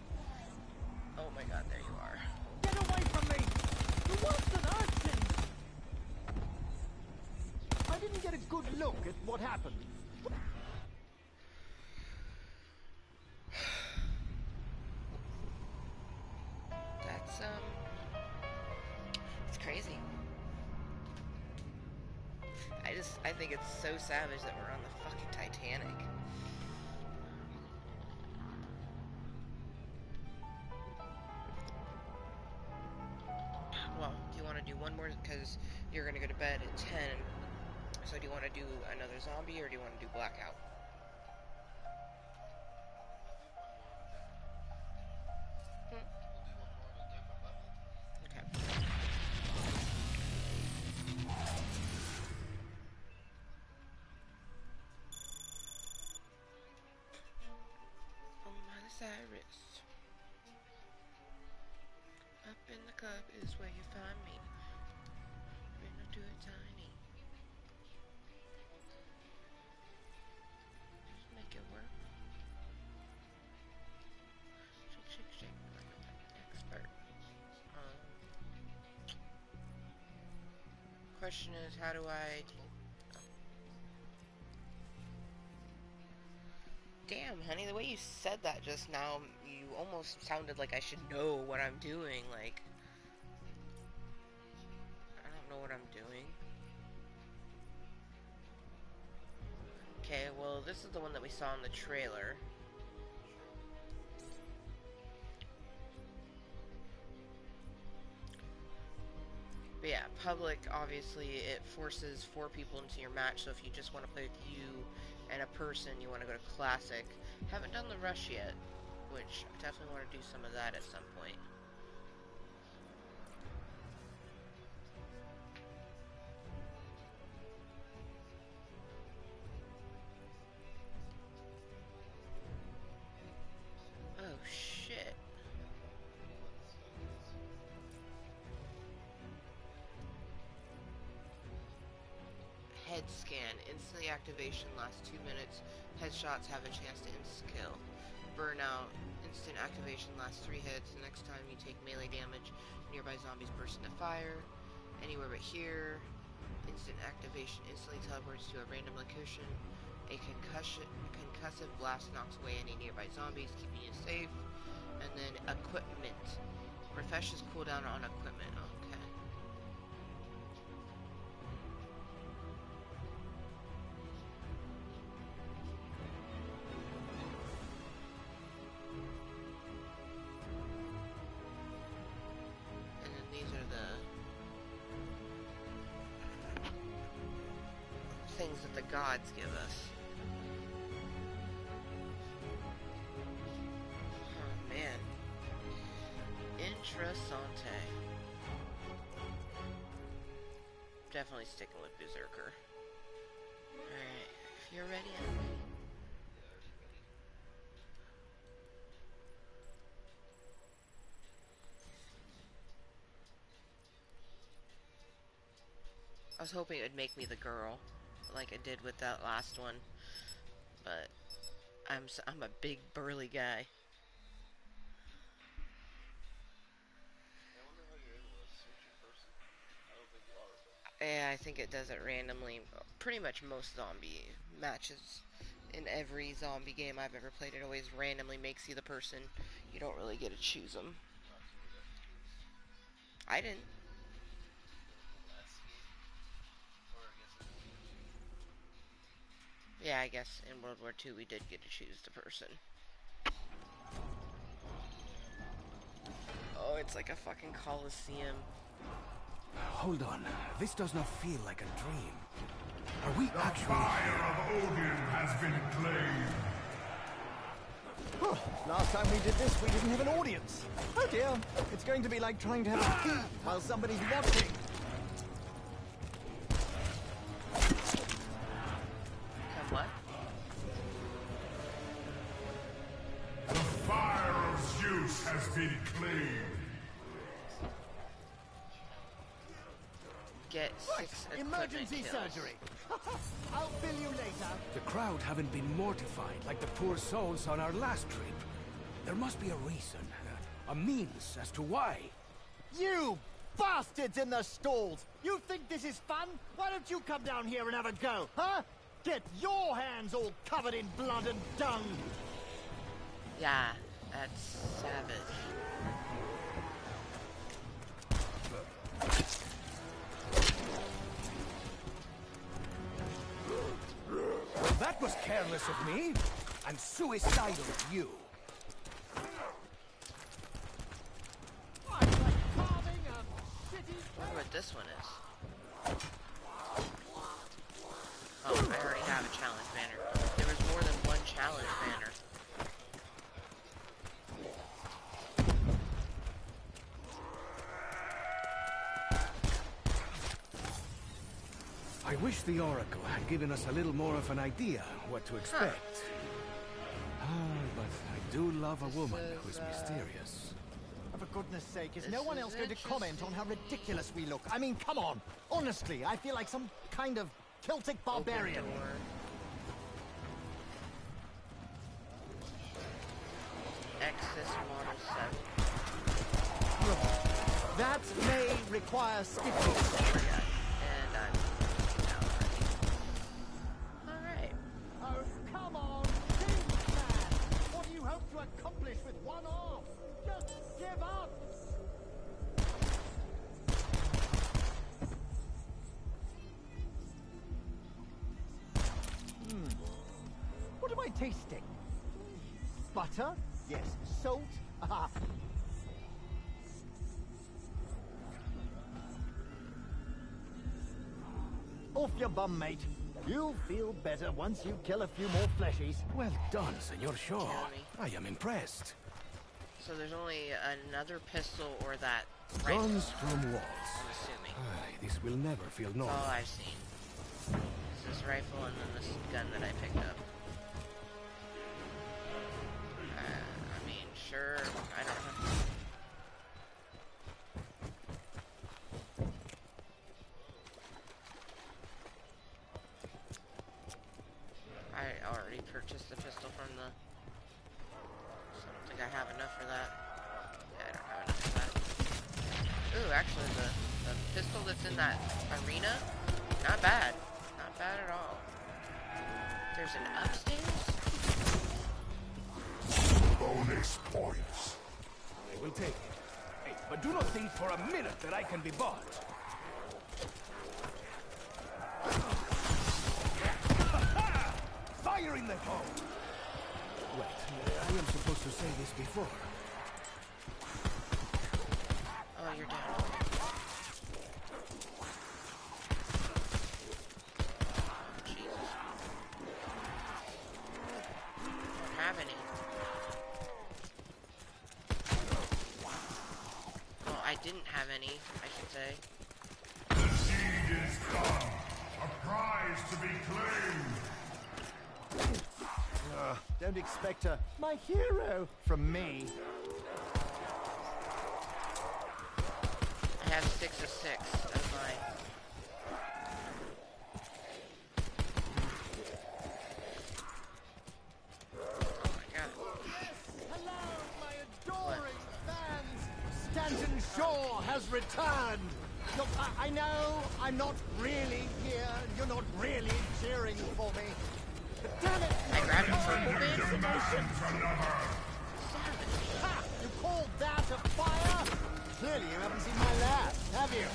Oh my god, there you are. Get away from me! You worse than urchin! I didn't get a good look at what happened. That's, it's crazy. I think it's so savage that we're on the fucking Titanic. Well, do you want to do one more? Because you're going to go to bed at 10. So do you want to do another zombie or do you want to do blackout? Okay. Oh, my Cyrus. Up in the club is where you find me. Been to it tiny. Just make it work. Shake, shake, shake like an expert. Question is, how do I... Damn, honey, the way you said that just now, you almost sounded like I should know what I'm doing, like... I don't know what I'm doing. Okay, well, this is the one that we saw in the trailer. But yeah, public, obviously, it forces 4 people into your match, so if you just want to play with you and a person, you want to go to Classic. Haven't done the rush yet, which I definitely want to do some of that at some point. Oh, shit. Head scan. Instantly activation lasts 2 minutes. Headshots have a chance to insta-kill. Burnout. Instant activation lasts 3 hits. The next time you take melee damage, nearby zombies burst into fire. Anywhere but here. Instant activation instantly teleports to a random location. A concussive blast knocks away any nearby zombies, keeping you safe. And then equipment. Refreshes cooldown on equipment. Okay. And then these are the things that the gods give us. Oh man. Interessante. Definitely sticking with Berserker. Alright, if you're ready, I'm ready. I was hoping it would make me the girl, like it did with that last one. But I'm a big burly guy. Yeah, I think it does it randomly. Pretty much most zombie matches in every zombie game I've ever played, it always randomly makes you the person. You don't really get to choose them. I didn't. Yeah, I guess in World War II we did get to choose the person. Oh, it's like a fucking coliseum. Hold on. This does not feel like a dream. Are we actually... Fire of Odin has been claimed. Last time we did this, we didn't have an audience. Oh dear, it's going to be like trying to have a pee while somebody's watching. Come what? The fire of Zeus has been claimed. Get 6 Emergency kills. surgery. I'll bill you later. The crowd haven't been mortified like the poor souls on our last trip. There must be a reason, a means as to why. You bastards in the stalls! You think this is fun? Why don't you come down here and have a go, huh? Get your hands all covered in blood and dung! Yeah, that's savage. Well, that was careless of me, and suicidal of you. I'm like carving a city. I wonder what this one is. Oh, I already have a challenge banner. There was more than one challenge banner. I wish the Oracle had given us a little more of an idea what to expect. But I do love a woman who's mysterious. For goodness sake, is no one else going to comment on how ridiculous we look? I mean, come on. Honestly, I feel like some kind of Celtic barbarian. Exis Model 7. That may require stitching. And I'm alright. Oh, come on. Think, man. What do you hope to accomplish with one arm? Just give up. What am I tasting? Butter? Yes. Salt? Aha. Off your bum, mate. You'll feel better once you kill a few more fleshies. Well done, Senor Shaw. I am impressed. So there's only another pistol or that rifle. Guns from walls. I'm assuming. This will never feel That's normal. all I've seen. It's this rifle and then this gun that I picked up. I mean, sure, I don't know. I already purchased the pistol from the... So I don't think I have enough for that. Yeah, I don't have enough for that. Ooh, actually, the pistol that's in that arena, not bad. Not bad at all. There's an upstairs? Bonus points. I will take it. Hey, but do not think for a minute that I can be bought. Fire in the hole! Wait, I am supposed to say this before. Oh, you're down. Jesus. Don't have any. Well, I didn't have any, I should say. The deed is done. A prize to be claimed. Don't expect my hero from me. I have 6 of 6. That's mine. returned! Look, I know I'm not really here. You're not really cheering for me. But damn it! I grabbed a purple bin. Hallucination! Ha! You called that a fire? Clearly you haven't seen my lab, have you?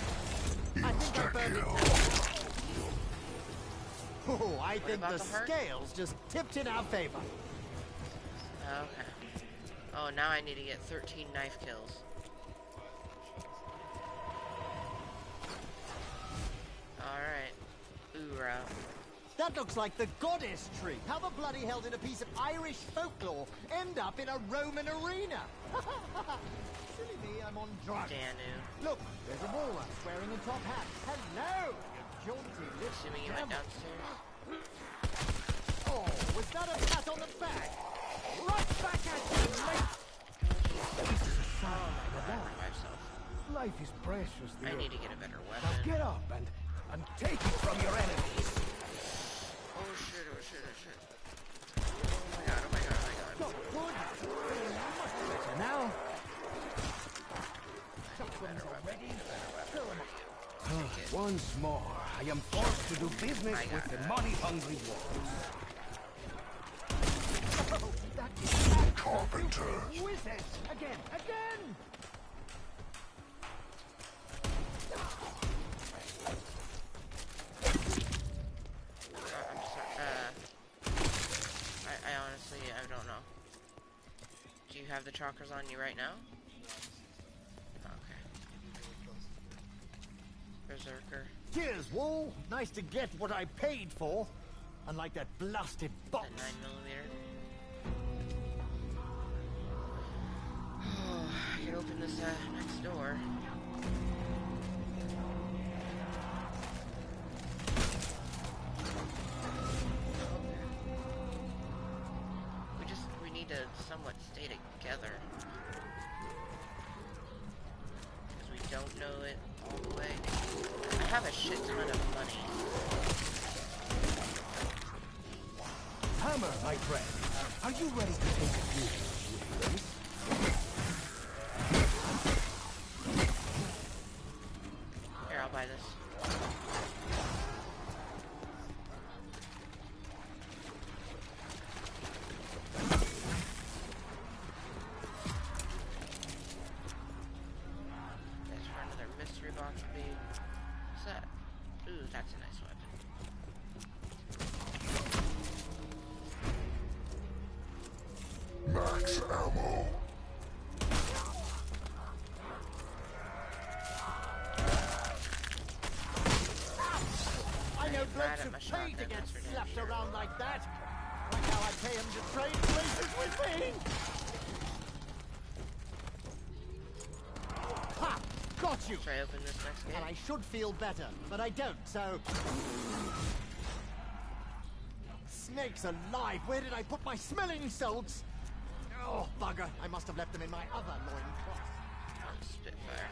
I think I burned it down. Oh, I think the scales just tipped in our favor. Okay. Oh, now I need to get 13 knife kills. Alright. Oorah. That looks like the goddess tree. How the bloody hell did a piece of Irish folklore end up in a Roman arena? Silly me, I'm on drugs. Danu. Look, there's a walrus wearing a top hat. Hello, you jaunty little Assuming you went downstairs. Oh, was that a pat on the back? Right back at you, mate! Life is precious. I need to get a better Now weapon. get up and take it from your enemies. Oh shit, oh shit, oh shit. Oh my god, oh my god, oh my god. Got wood. Better now. Better weapon. Once more, I am forced to do business with the money-hungry wolves. Oh, that is Carpenter. Who is it? Again, again! I honestly, I don't know. Do you have the chakras on you right now? Okay. Berserker. Cheers, Wall. Nice to get what I paid for. Unlike that blasted box. That 9mm. Oh, I can open this next door. We need to somewhat stay together. Because we don't know it all the way. I have a shit ton of money. Hammer, my friend. Are you ready to take a few swings? Here, I'll buy this. Let's try another mystery box, babe. What's that? Ooh, that's a nice weapon. Max ammo. I know blokes who paid to get slapped around like that. Like how I pay him to trade places with me. Ha! Got you! Try open this next game. And I should feel better, but I don't, so... Snakes alive! Where did I put my smelling salts? Oh, bugger. I must have left them in my other loincloth. Spitfire.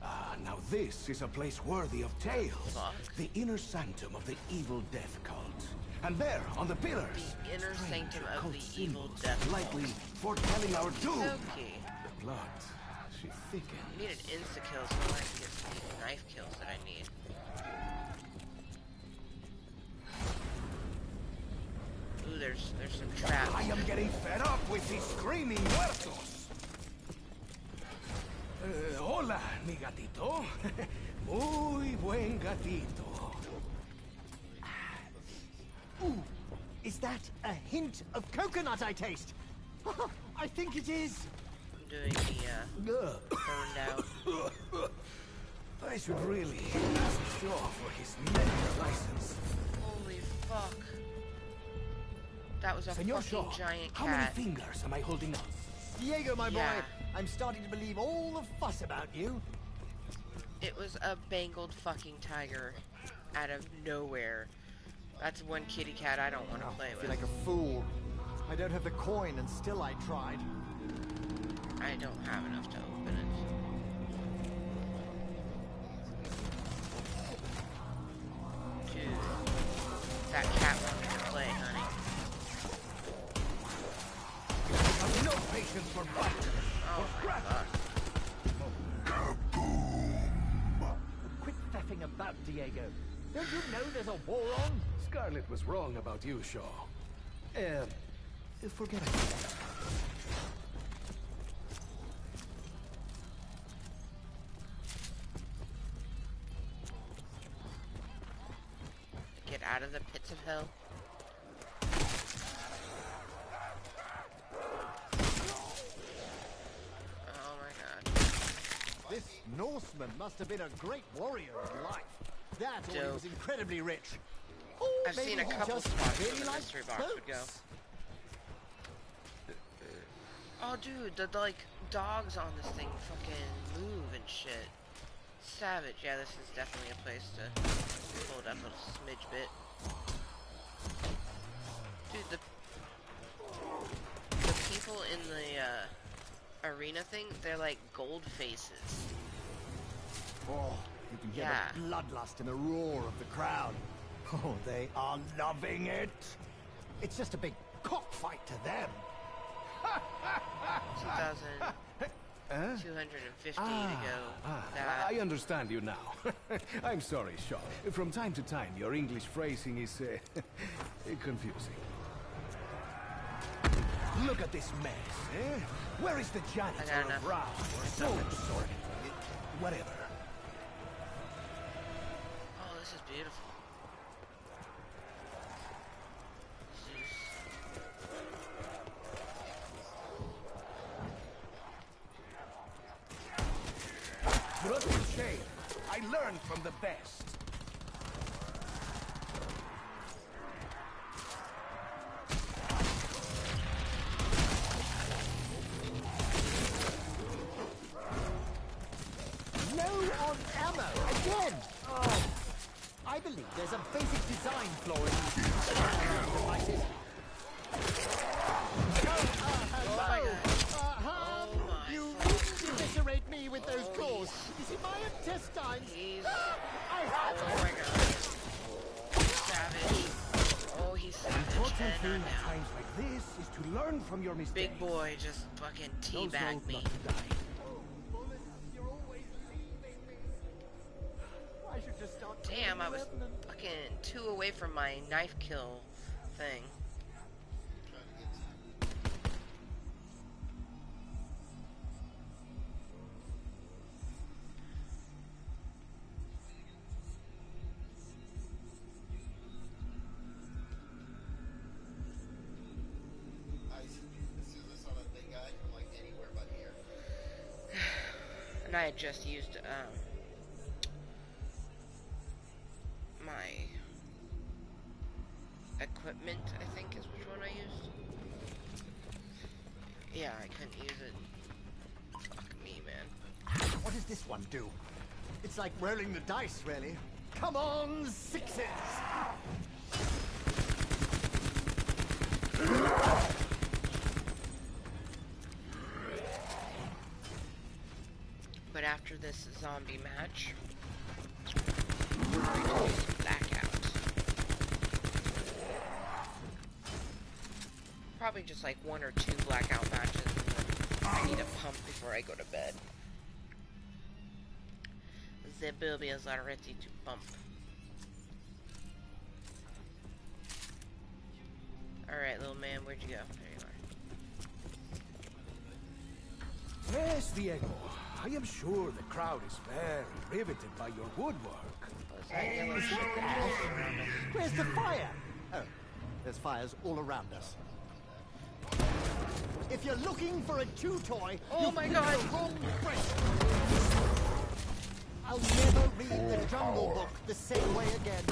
Ah, now this is a place worthy of tales. Fuck. The inner sanctum of the evil death cult. And there, on the pillars, The inner sanctum of cult the evil symbols, death cult. likely foretelling our doom. Okay. The blood, she thickens. I need an insta-kill so I can get some knife kills that I need. Ooh, there's some traps. I am getting fed up with these screaming muertos. Hola, mi gatito. Muy buen gatito. Ooh, is that a hint of coconut I taste? I think it is. I'm doing the, burned out. I should really ask Shaw for his medical license. Holy fuck. That was a Senor fucking Shaw, giant how many cat. fingers am I holding up? Diego, my Yeah. boy, I'm starting to believe all the fuss about you. It was a bangled fucking tiger out of nowhere. That's one kitty cat I don't want to play I with. feel like a fool. I don't have the coin, and still I tried. I don't have enough to open it. Dude, that cat wanted to play, honey. I have no patience for fighters. about, Diego? Don't you know there's a war on? Scarlet was wrong about you, Shaw. Forget it. Get out of the pits of hell. Oh my god. This Norseman must have been a great warrior in life. That or he was incredibly rich. Or I've maybe seen a he couple just spots really where the liked mystery box would go. boats. Oh dude, the like dogs on this thing fucking move and shit. Savage. Yeah, this is definitely a place to hold up a smidge bit. Dude, the people in the arena thing, they're like gold faces. Oh, you can hear the bloodlust and the roar of the crowd. Oh, they are loving it. It's just a big cockfight to them. 2,250 to go. I understand you now. I'm sorry, Shaw. From time to time, your English phrasing is confusing. Look at this mess, eh? Where is the janitor of Ra or Soul Sword? Whatever. Oh, this is beautiful. What a shame. I learned from the best. Low on ammo again. Oh, I believe there's a basic design flaw in these devices. Oh my god. You wouldn't eviscerate me with those claws. You see my intestines? Oh my god. Savage. Oh, he's savage. Important thing at times like this is to learn from your mistakes. Big boy just fucking teabagged me. Damn, I was fucking 2 away from my knife kill thing. And I had just used my equipment, I think is which one I used. Yeah, I couldn't use it. Fuck me, man. What does this one do? It's like rolling the dice, really. Come on, sixes! But after this zombie match, we're going to use blackout. Probably just like 1 or 2 blackout matches, and then I need a pump before I go to bed. The baby is ready to pump. Alright, little man, where'd you go? There you are. Yes, Diego. I am sure the crowd is very riveted by your woodwork. Where's the fire? Oh, there's fires all around us. If you're looking for a chew toy, oh my god! The wrong place. I'll never read the Jungle Book the same way again.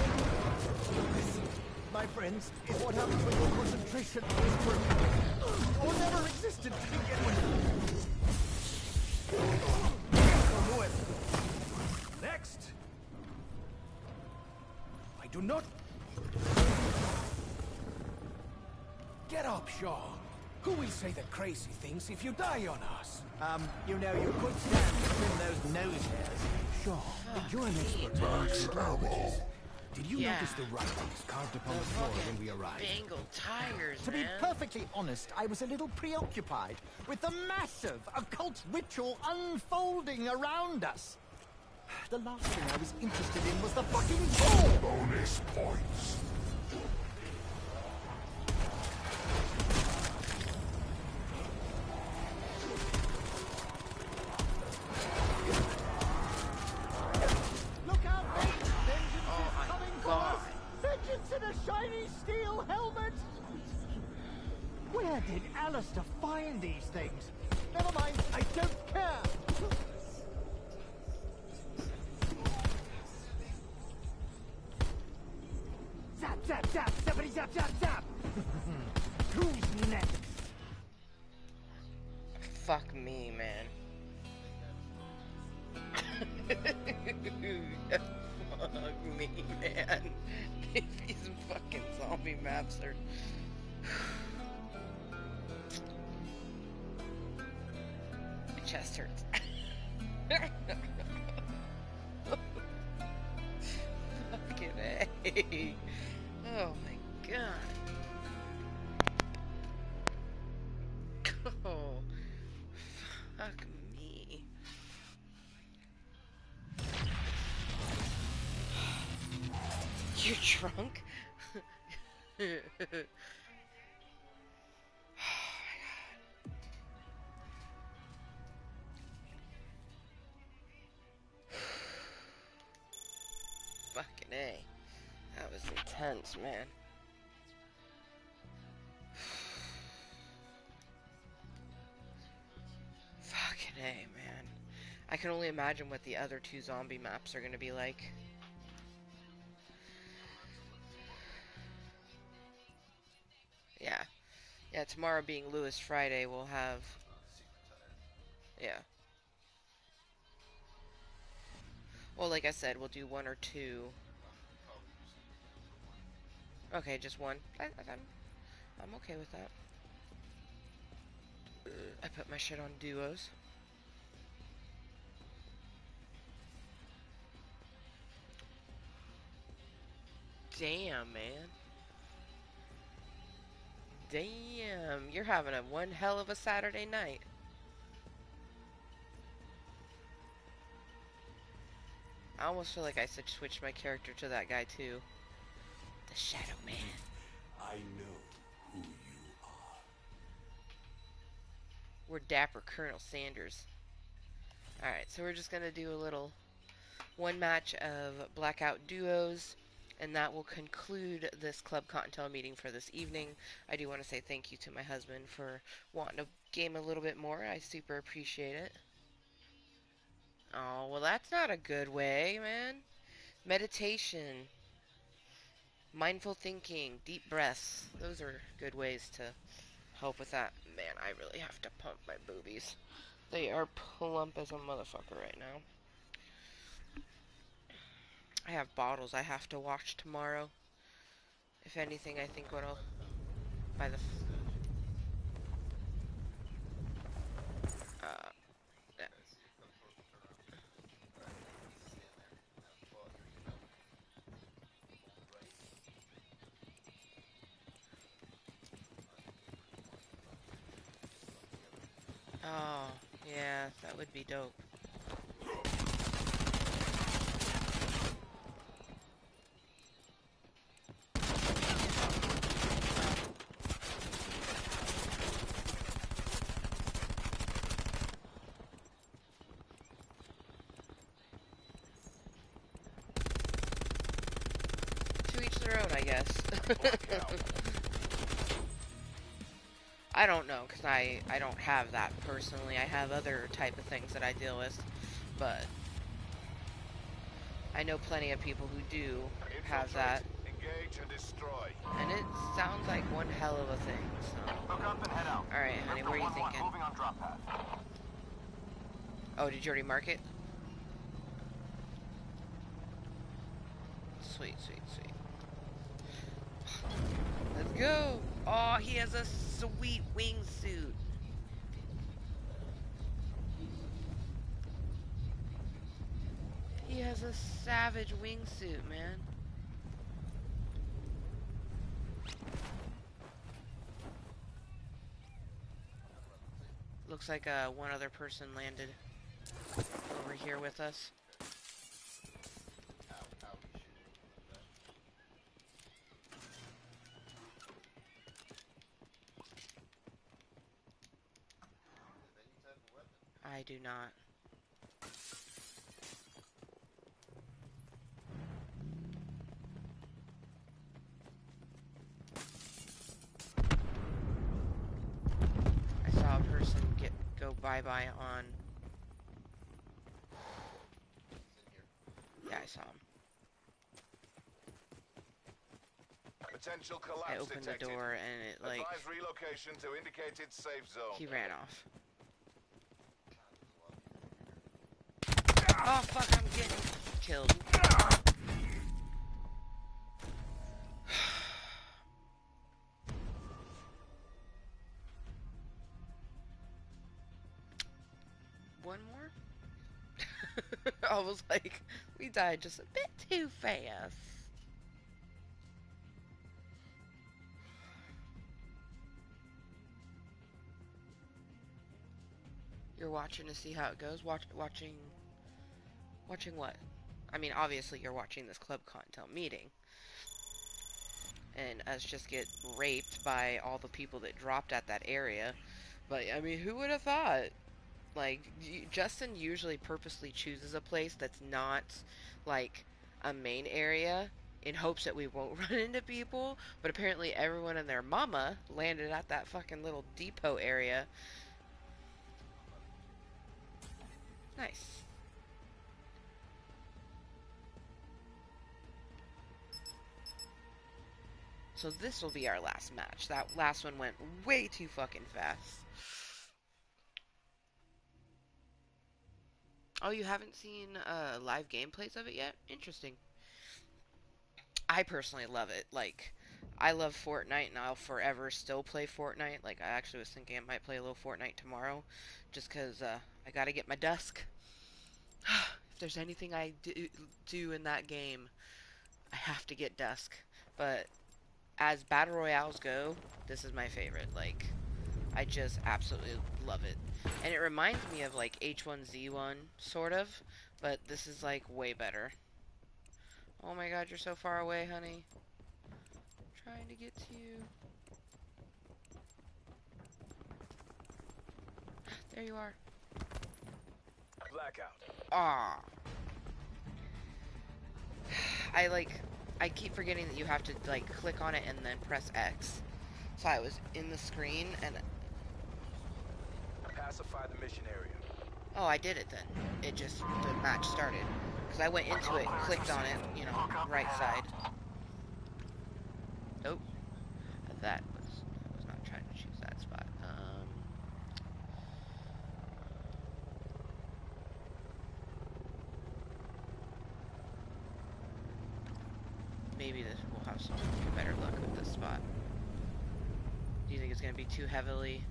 This, my friends, is what happens when your concentration is broken. Or never existed to begin with. Next! I do not... Get up, Shaw. Who will say the crazy things if you die on us? You know, you could stand between those nose hairs. Shaw, you're an expert in ancient languages. Did you notice the writings carved upon the floor when we arrived? Bangle tires, To be perfectly honest, I was a little preoccupied with the massive occult ritual unfolding around us. The last thing I was interested in was the fucking ball! Bonus points. Look out, mate! Vengeance is coming for us! Vengeance in a shiny steel helmet! Where did Alistair find these things? Never mind, I don't care! Zap, zap, zap, zappity zap, zap, zap! Who's next? Fuck me, man. Fuck me, man. These fucking zombie maps are... My chest hurts. Fucking A. Oh my god. Oh. Fuck me. You're drunk? Oh my god. Fucking A. That was intense, man. Fucking A, man. I can only imagine what the other two zombie maps are gonna be like. Yeah. Yeah, tomorrow being Lewis Friday, we'll have... Yeah. Well, like I said, we'll do one or two. Okay, just one. I'm okay with that. I put my shit on duos. Damn, man. Damn, you're having a one hell of a Saturday night. I almost feel like I should switch my character to that guy too. The Shadow Man. I know who you are. We're Dapper Colonel Sanders. Alright, so we're just gonna do a little one match of Blackout Duos, and that will conclude this Klub Kottontale meeting for this evening. I do want to say thank you to my husband for wanting to game a little bit more. I super appreciate it. Oh, well that's not a good way, man. Meditation, mindful thinking, deep breaths. Those are good ways to help with that. Man, I really have to pump my boobies. They are plump as a motherfucker right now. I have bottles I have to wash tomorrow. If anything, I think what I'll buy the... Yeah. Oh, yeah, that would be dope. To each their own, I guess. I don't know, because I don't have that personally. I have other type of things that I deal with, but I know plenty of people who do have that. Engage and destroy. And it sounds like one hell of a thing, so... Hook up and head out. Alright, honey, where are you thinking? Moving on drop pad. Oh, did you already mark it? Sweet, sweet, sweet. Let's go! Oh, he has a sweet wingsuit. He has a savage wingsuit, man. Looks like one other person landed over here with us. I do not. I saw a person go bye-bye on... Yeah, I saw him. Potential collapse I opened detected. the door and it, like... Advise relocation to indicated safe zone. He ran off. Oh, fuck, I'm getting killed. One more? I was like, we died just a bit too fast. You're watching to see how it goes? Watching what? I mean, obviously you're watching this Klub Kottontale meeting. And us just get raped by all the people that dropped at that area. But, I mean, who would have thought? Like, Justin usually purposely chooses a place that's not, like, a main area in hopes that we won't run into people. But apparently everyone and their mama landed at that fucking little depot area. Nice. So this will be our last match. That last one went way too fucking fast. Oh, you haven't seen live gameplays of it yet? Interesting. I personally love it. Like, I love Fortnite, and I'll forever still play Fortnite. Like, I actually was thinking I might play a little Fortnite tomorrow, just because I gotta get my dusk. If there's anything I do in that game, I have to get dusk. But as battle royales go, this is my favorite. Like, I just absolutely love it. And it reminds me of, like, H1Z1, sort of. But this is, like, way better. Oh my god, you're so far away, honey. I'm trying to get to you. There you are. Blackout. Ah. I keep forgetting that you have to, like, click on it and then press X. So I was in the screen and... Pacify the mission area. Oh, I did it then. It just, the match started. Because I went into it, clicked on it, you know, right side. Nope. That was not trying to choose that spot. Maybe we'll have some better luck with this spot. Do you think it's going to be too heavily?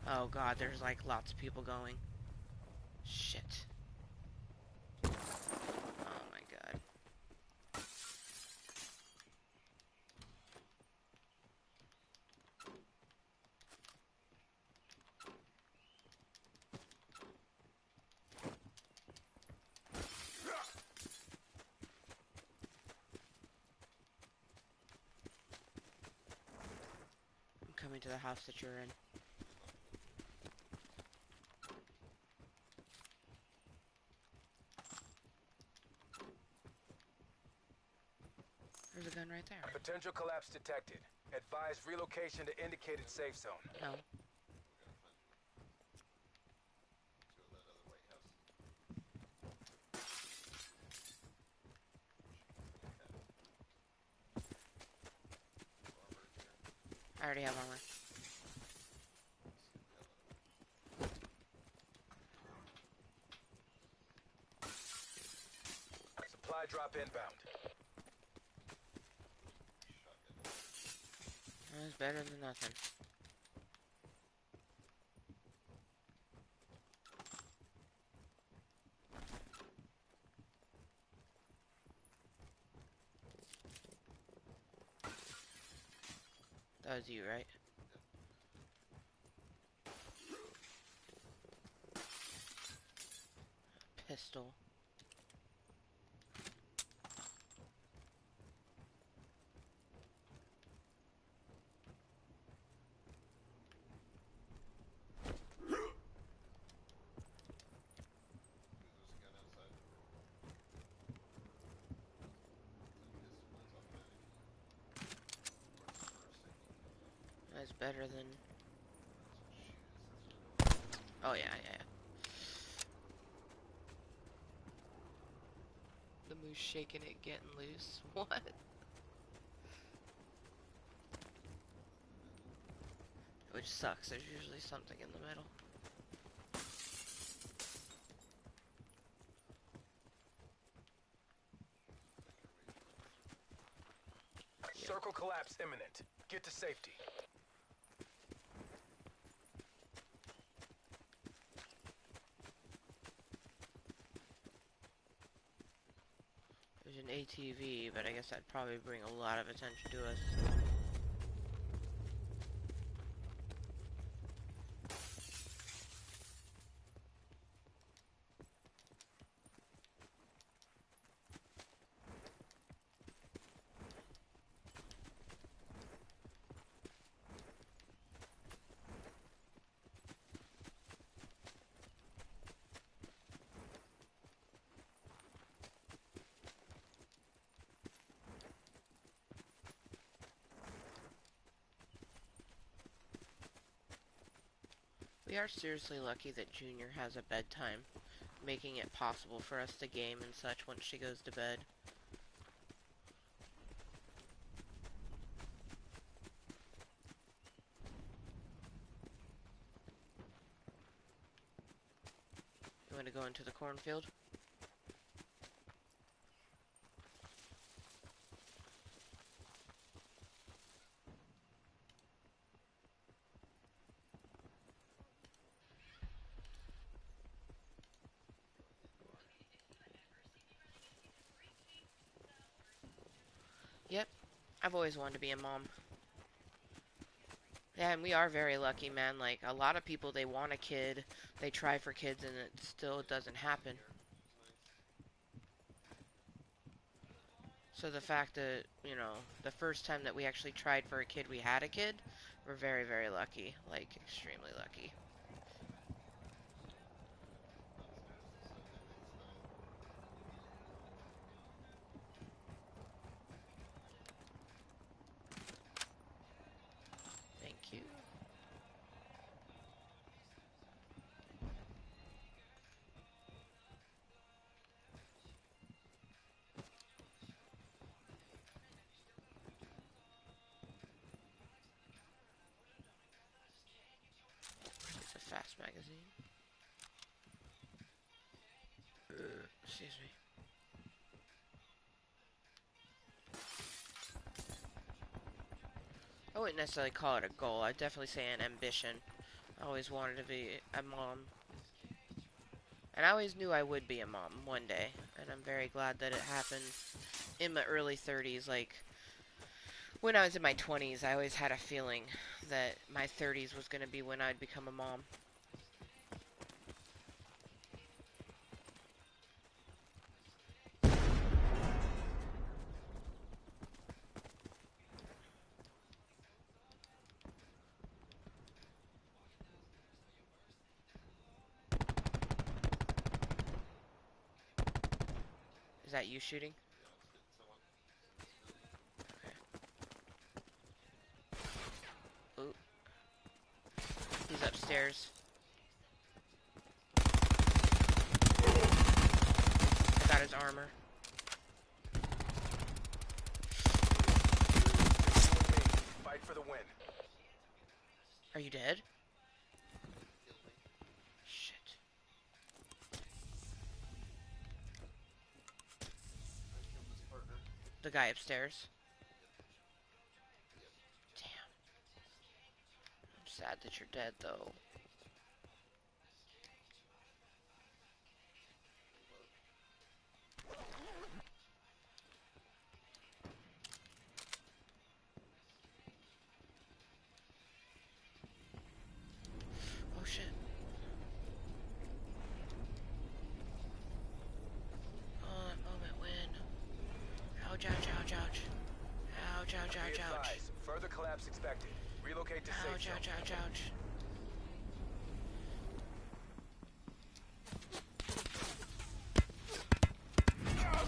Oh god, there's like lots of people going. Shit. Oh my god. I'm coming to the house that you're in. There's a gun right there. Potential collapse detected. Advise relocation to indicated safe zone. No. I already have armor. Supply drop inbound. That's better than nothing. That was you, right? Pistol. Always better than... Oh, yeah, yeah. The moose shaking it, getting loose. What? Which sucks. There's usually something in the middle. Circle collapse imminent. Get to safety. There's an ATV, but I guess that'd probably bring a lot of attention to us. We are seriously lucky that Junior has a bedtime, making it possible for us to game and such once she goes to bed. You want to go into the cornfield? Yep, I've always wanted to be a mom. Yeah, and we are very lucky, man. Like, a lot of people, they want a kid, they try for kids, and it still doesn't happen. So the fact that, you know, the first time that we actually tried for a kid, we had a kid, we're very, very lucky. Like, extremely lucky. Thank you. It's a fast magazine. Excuse me. I wouldn't necessarily call it a goal. I'd definitely say an ambition. I always wanted to be a mom. And I always knew I would be a mom one day. And I'm very glad that it happened in my early 30s. Like, when I was in my 20s, I always had a feeling that my 30s was going to be when I'd become a mom. Is that you shooting? Okay. Ooh. He's upstairs. I got his armor. Fight for the win. Are you dead? Shit. The guy upstairs. Damn. I'm sad that you're dead, though. Oh, shit. Oh, that moment when... Ouch, ouch, ouch, ouch. Ouch, ouch, ouch, ouch. Further collapse expected. Relocate to safe Ouch, zone. ouch, ouch, ouch.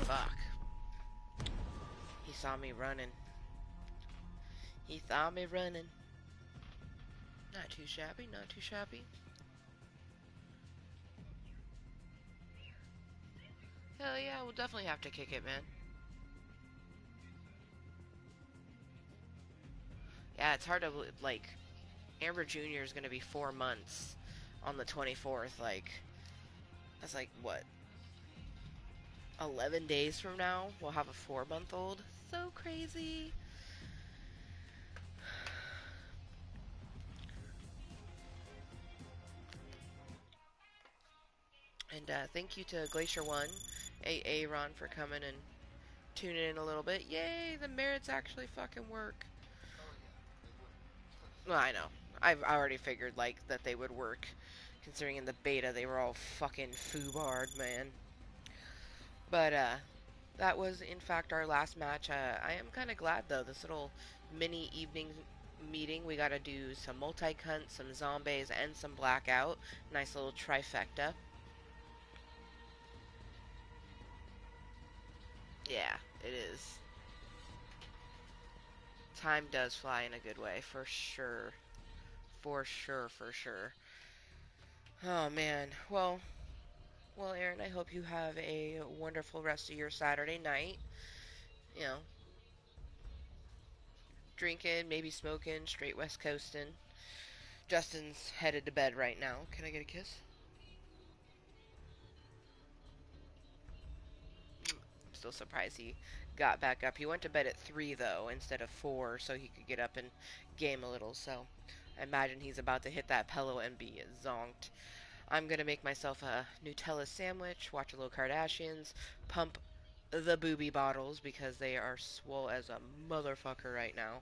Fuck. He saw me running. He saw me running. Not too shabby, not too shabby. Hell yeah, we'll definitely have to kick it, man. Yeah, it's hard to, like, Amber Jr. is gonna be 4 months on the 24th, like, that's like, what, 11 days from now, we'll have a 4-month-old? So crazy. And thank you to Glacier 1, Aaron, for coming and tuning in a little bit. Yay, the merits actually fucking work. Oh yeah, they would. Well, I know. I've already figured, like, that they would work. Considering in the beta they were all fucking foobarred, man. But, that was, in fact, our last match. I am kind of glad, though. This little mini evening meeting, we got to do some multi-cunt, some zombies, and some blackout. Nice little trifecta. Yeah, it is. Time does fly in a good way, for sure. For sure, for sure. Oh, man. Well, Aaron, I hope you have a wonderful rest of your Saturday night. You know, drinking, maybe smoking, straight West Coastin'. Justin's headed to bed right now. Can I get a kiss? I'm still surprised he got back up. He went to bed at 3, though, instead of 4, so he could get up and game a little. So I imagine he's about to hit that pillow and be zonked. I'm going to make myself a Nutella sandwich, watch a little Kardashians, pump the booby bottles because they are swole as a motherfucker right now.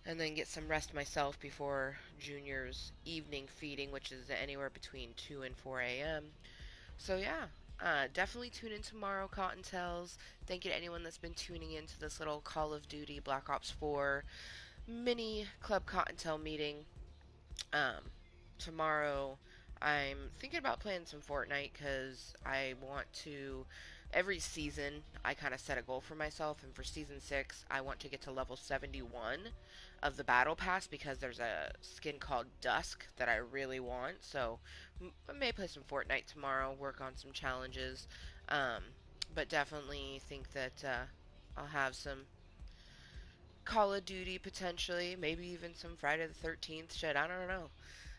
And then get some rest myself before Junior's evening feeding, which is anywhere between 2 and 4 a.m. So yeah, definitely tune in tomorrow, Kottontales. Thank you to anyone that's been tuning into this little Call of Duty Black Ops 4 mini Klub Kottontale meeting. Tomorrow I'm thinking about playing some Fortnite because I want to, every season I kind of set a goal for myself, and for season 6 I want to get to level 71 of the battle pass because there's a skin called Dusk that I really want. So I may play some Fortnite tomorrow, work on some challenges, but definitely think that I'll have some Call of Duty potentially, maybe even some Friday the 13th shit. I don't know.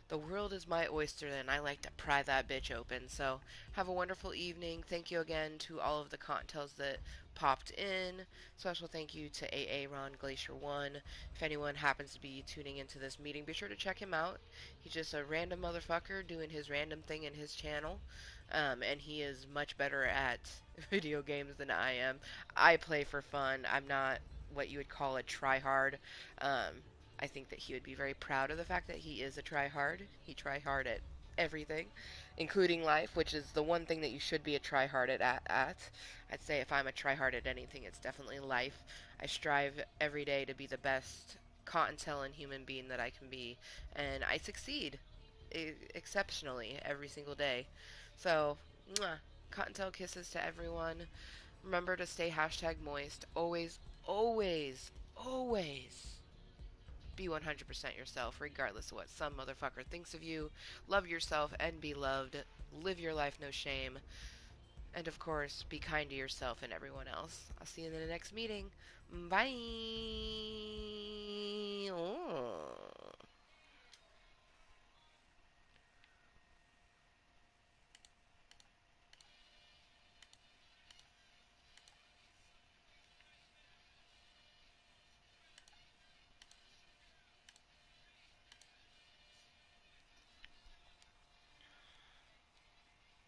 The world is my oyster, and I like to pry that bitch open. So, have a wonderful evening. Thank you again to all of the Kottontales that popped in. Special thank you to Ron Glacier 1. If anyone happens to be tuning into this meeting, be sure to check him out. He's just a random motherfucker doing his random thing in his channel. And he is much better at video games than I am. I play for fun. I'm not what you would call a tryhard. I think that he would be very proud of the fact that he is a tryhard. He try hard at everything, including life, which is the one thing that you should be a tryhard at. I'd say if I'm a tryhard at anything, it's definitely life. I strive every day to be the best Kottontale and human being that I can be, and I succeed exceptionally every single day. So, mwah, Kottontale kisses to everyone. Remember to stay hashtag moist. Always, always, always be 100% yourself, regardless of what some motherfucker thinks of you. Love yourself and be loved. Live your life, no shame. And of course, be kind to yourself and everyone else. I'll see you in the next meeting. Bye. Oh.